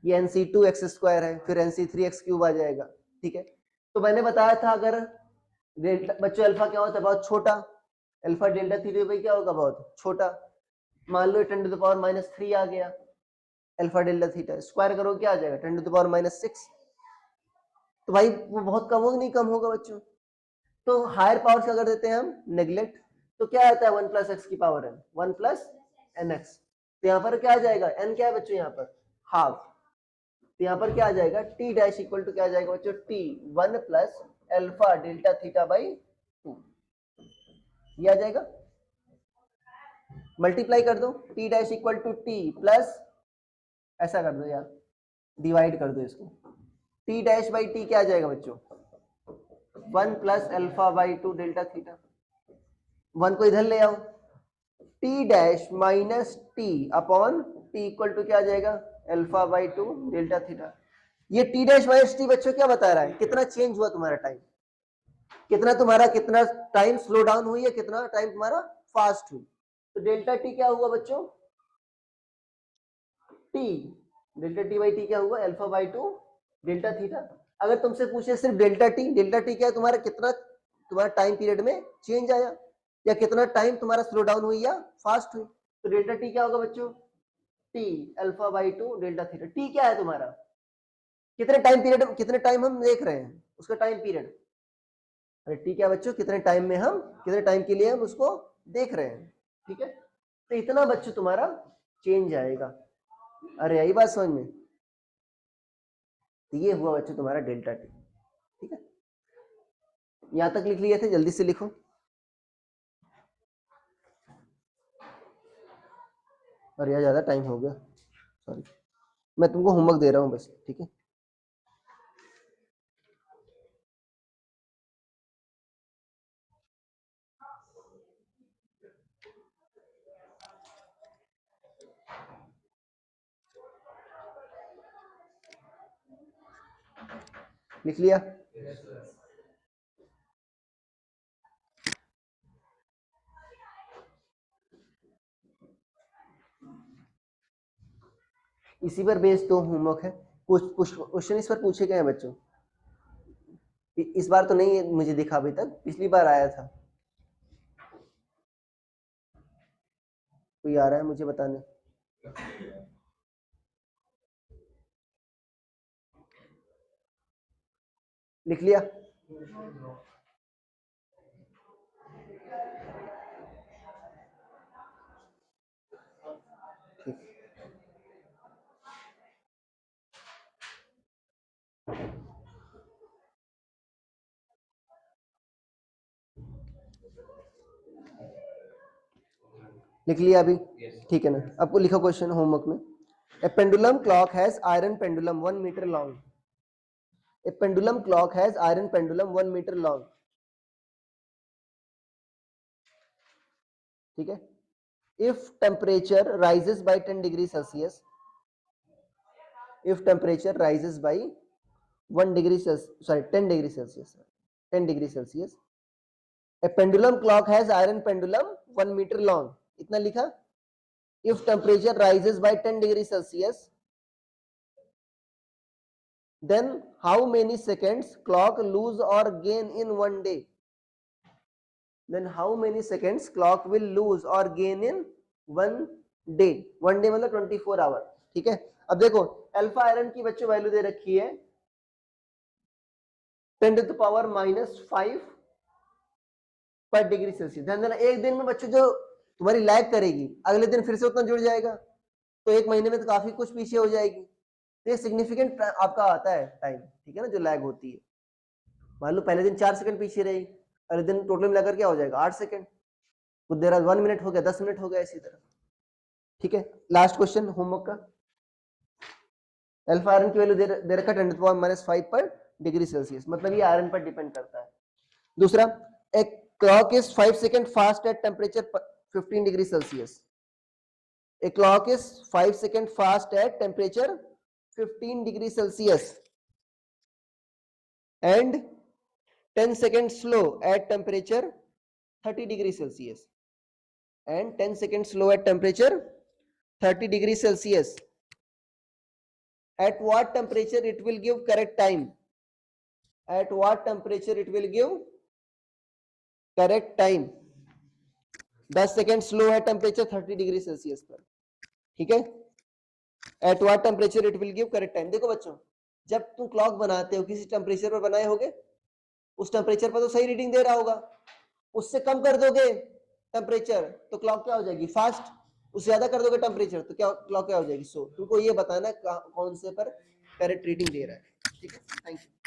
ये nc2 एक्स स्क्वायर है, फिर nc3 एक्स क्यूब आ जाएगा, ठीक है। तो मैंने बताया था अगर डेल्टा बच्चों अल्फा क्या होता है, बहुत छोटा, अल्फा डेल्टा थीटा भाई क्या होगा, बहुत छोटा, मान लो 10⁻³ आ गया, अल्फा डेल्टा थीटा स्क्वायर करो क्या आ जाएगा 10⁻�6, तो भाई वो बहुत कम होगा, नहीं कम होगा बच्चों। तो हायर पावर का कर देते हैं हम नेग्लेक्ट, तो क्या आता है 1 प्लस एक्स की power n, 1 plus N x, तो यहाँ पर क्या आ जाएगा, n क्या है बच्चों यहाँ पर हाफ, तो यहाँ पर क्या आ जाएगा टी डैश इक्वल टू क्या आ जाएगा बच्चों, T 1 plus alpha delta theta by 2, ये आ जाएगा, मल्टीप्लाई कर दो, T dash equal to T plus, ऐसा कर दो यार, डिवाइड कर दो इसको, टी डैश बाई टी क्या आ जाएगा बच्चों, 1 plus alpha by 2 delta theta, 1 को इधर ले आओ, T dash minus T upon T equal to क्या आ जाएगा, एल्फा बाई 2 डेल्टा थीटा। ये टी डैश माइनस टी बच्चों क्या बता रहा है, कितना चेंज हुआ तुम्हारा टाइम, कितना टाइम स्लो डाउन हुई है, कितना टाइम तुम्हारा फास्ट हुई। तो डेल्टा टी क्या हुआ बच्चों, T delta T by T क्या हुआ, अल्फा बाई 2 डेल्टा थीटा। अगर तुमसे पूछे सिर्फ डेल्टा टी क्या है तुम्हारा, कितना तुम्हारा टाइम पीरियड में चेंज आया, या कितना टाइम तुम्हारा स्लो डाउन हुई या फास्ट हुई, तो डेल्टा टी क्या होगा बच्चों, T alpha by 2 delta theta. T क्या है तुम्हारा, कितने टाइम पीरियड, कितने टाइम हम देख रहे हैं उसका टाइम पीरियड, अरे टी क्या बच्चों, कितने टाइम में हम, कितने टाइम के लिए हम उसको देख रहे हैं, ठीक है। तो इतना बच्चों तुम्हारा चेंज आएगा, अरे यही बात समझ में, तो ये हुआ बच्चों तुम्हारा डेल्टा टी, ठीक है। यहां तक लिख लिए थे, जल्दी से लिखो, और यार ज्यादा टाइम हो गया, सॉरी, मैं तुमको होमवर्क दे रहा हूँ बस, ठीक है। लिख लिया? इसी पर बेस्ड तो होमवर्क है, कुछ क्वेश्चन इस पर पूछे गए हैं बच्चों। इस बार तो नहीं मुझे दिखा अभी तक, पिछली बार आया था। कोई आ रहा है मुझे बताने? लिख लिया? लिख लिया अभी? ठीक है ना, आपको लिखा क्वेश्चन होमवर्क में। A pendulum clock has iron pendulum 1 metre long. A pendulum clock has iron pendulum 1 metre long. ठीक है, if temperature rises by 10 degree Celsius, if temperature rises by 1 degree Celsius, sorry 10 degree Celsius, 10 degree Celsius, a pendulum clock has iron pendulum 1 meter long. इतना लिखा? if temperature rises by 10 degree Celsius, then how many seconds clock lose or gain in one day? Then how many seconds clock will lose or gain in one day? one day मतलब 24 our. ठीक है, अब देखो alpha iron की बच्चों value दे रखी है 10 to the power -5 पर डिग्री सेल्सियस। ध्यान देना, एक दिन में बच्चों जो तुम्हारी लैग करेगी अगले दिन फिर से उतना जुड़ जाएगा, तो एक महीने में तो काफी कुछ पीछे हो जाएगी। तो ये सिग्निफिकेंट आपका आता है टाइम, ठीक है ना, जो लैग होती है। मान लो पहले दिन 4 सेकंड पीछे रही, अगले दिन टोटल मिलाकर क्या हो जाएगा 8 सेकंड, कुछ देर 1 मिनट हो गया, 10 मिनट हो गया, इसी तरह। ठीक है, लास्ट क्वेश्चन होमवर्क का। अल्फा आयरन की वैल्यू दे रखा 10 to the power -5 पर डिग्री सेल्सियस, मतलब ये आयरन पर डिपेंड करता है। दूसरा, एक clock is 5 seconds fast at temperature 15 degree Celsius. A clock is 5 seconds fast at temperature 15 degree Celsius and 10 seconds slow at temperature 30 degree Celsius and 10 seconds slow at temperature 30 degree Celsius. At what temperature it will give correct time? At what temperature it will give correct time? 10 second slow है temperature 30 degree Celsius पर। ठीक है, at what temperature it will give correct time. देखो बच्चों, जब तुम clock बनाते हो किसी टेम्परेचर पर बनाए होगे, उस टेम्परेचर पर तो सही रीडिंग दे रहा होगा, उससे कम कर दोगे टेम्परेचर तो क्लॉक क्या हो जाएगी फास्ट, उससे ज्यादा कर दोगे टेम्परेचर तो क्या क्लॉक क्या हो जाएगी स्लो। तुमको ये बताना कौन से पर करेक्ट रीडिंग दे रहा है। ठीक है, थैंक यू।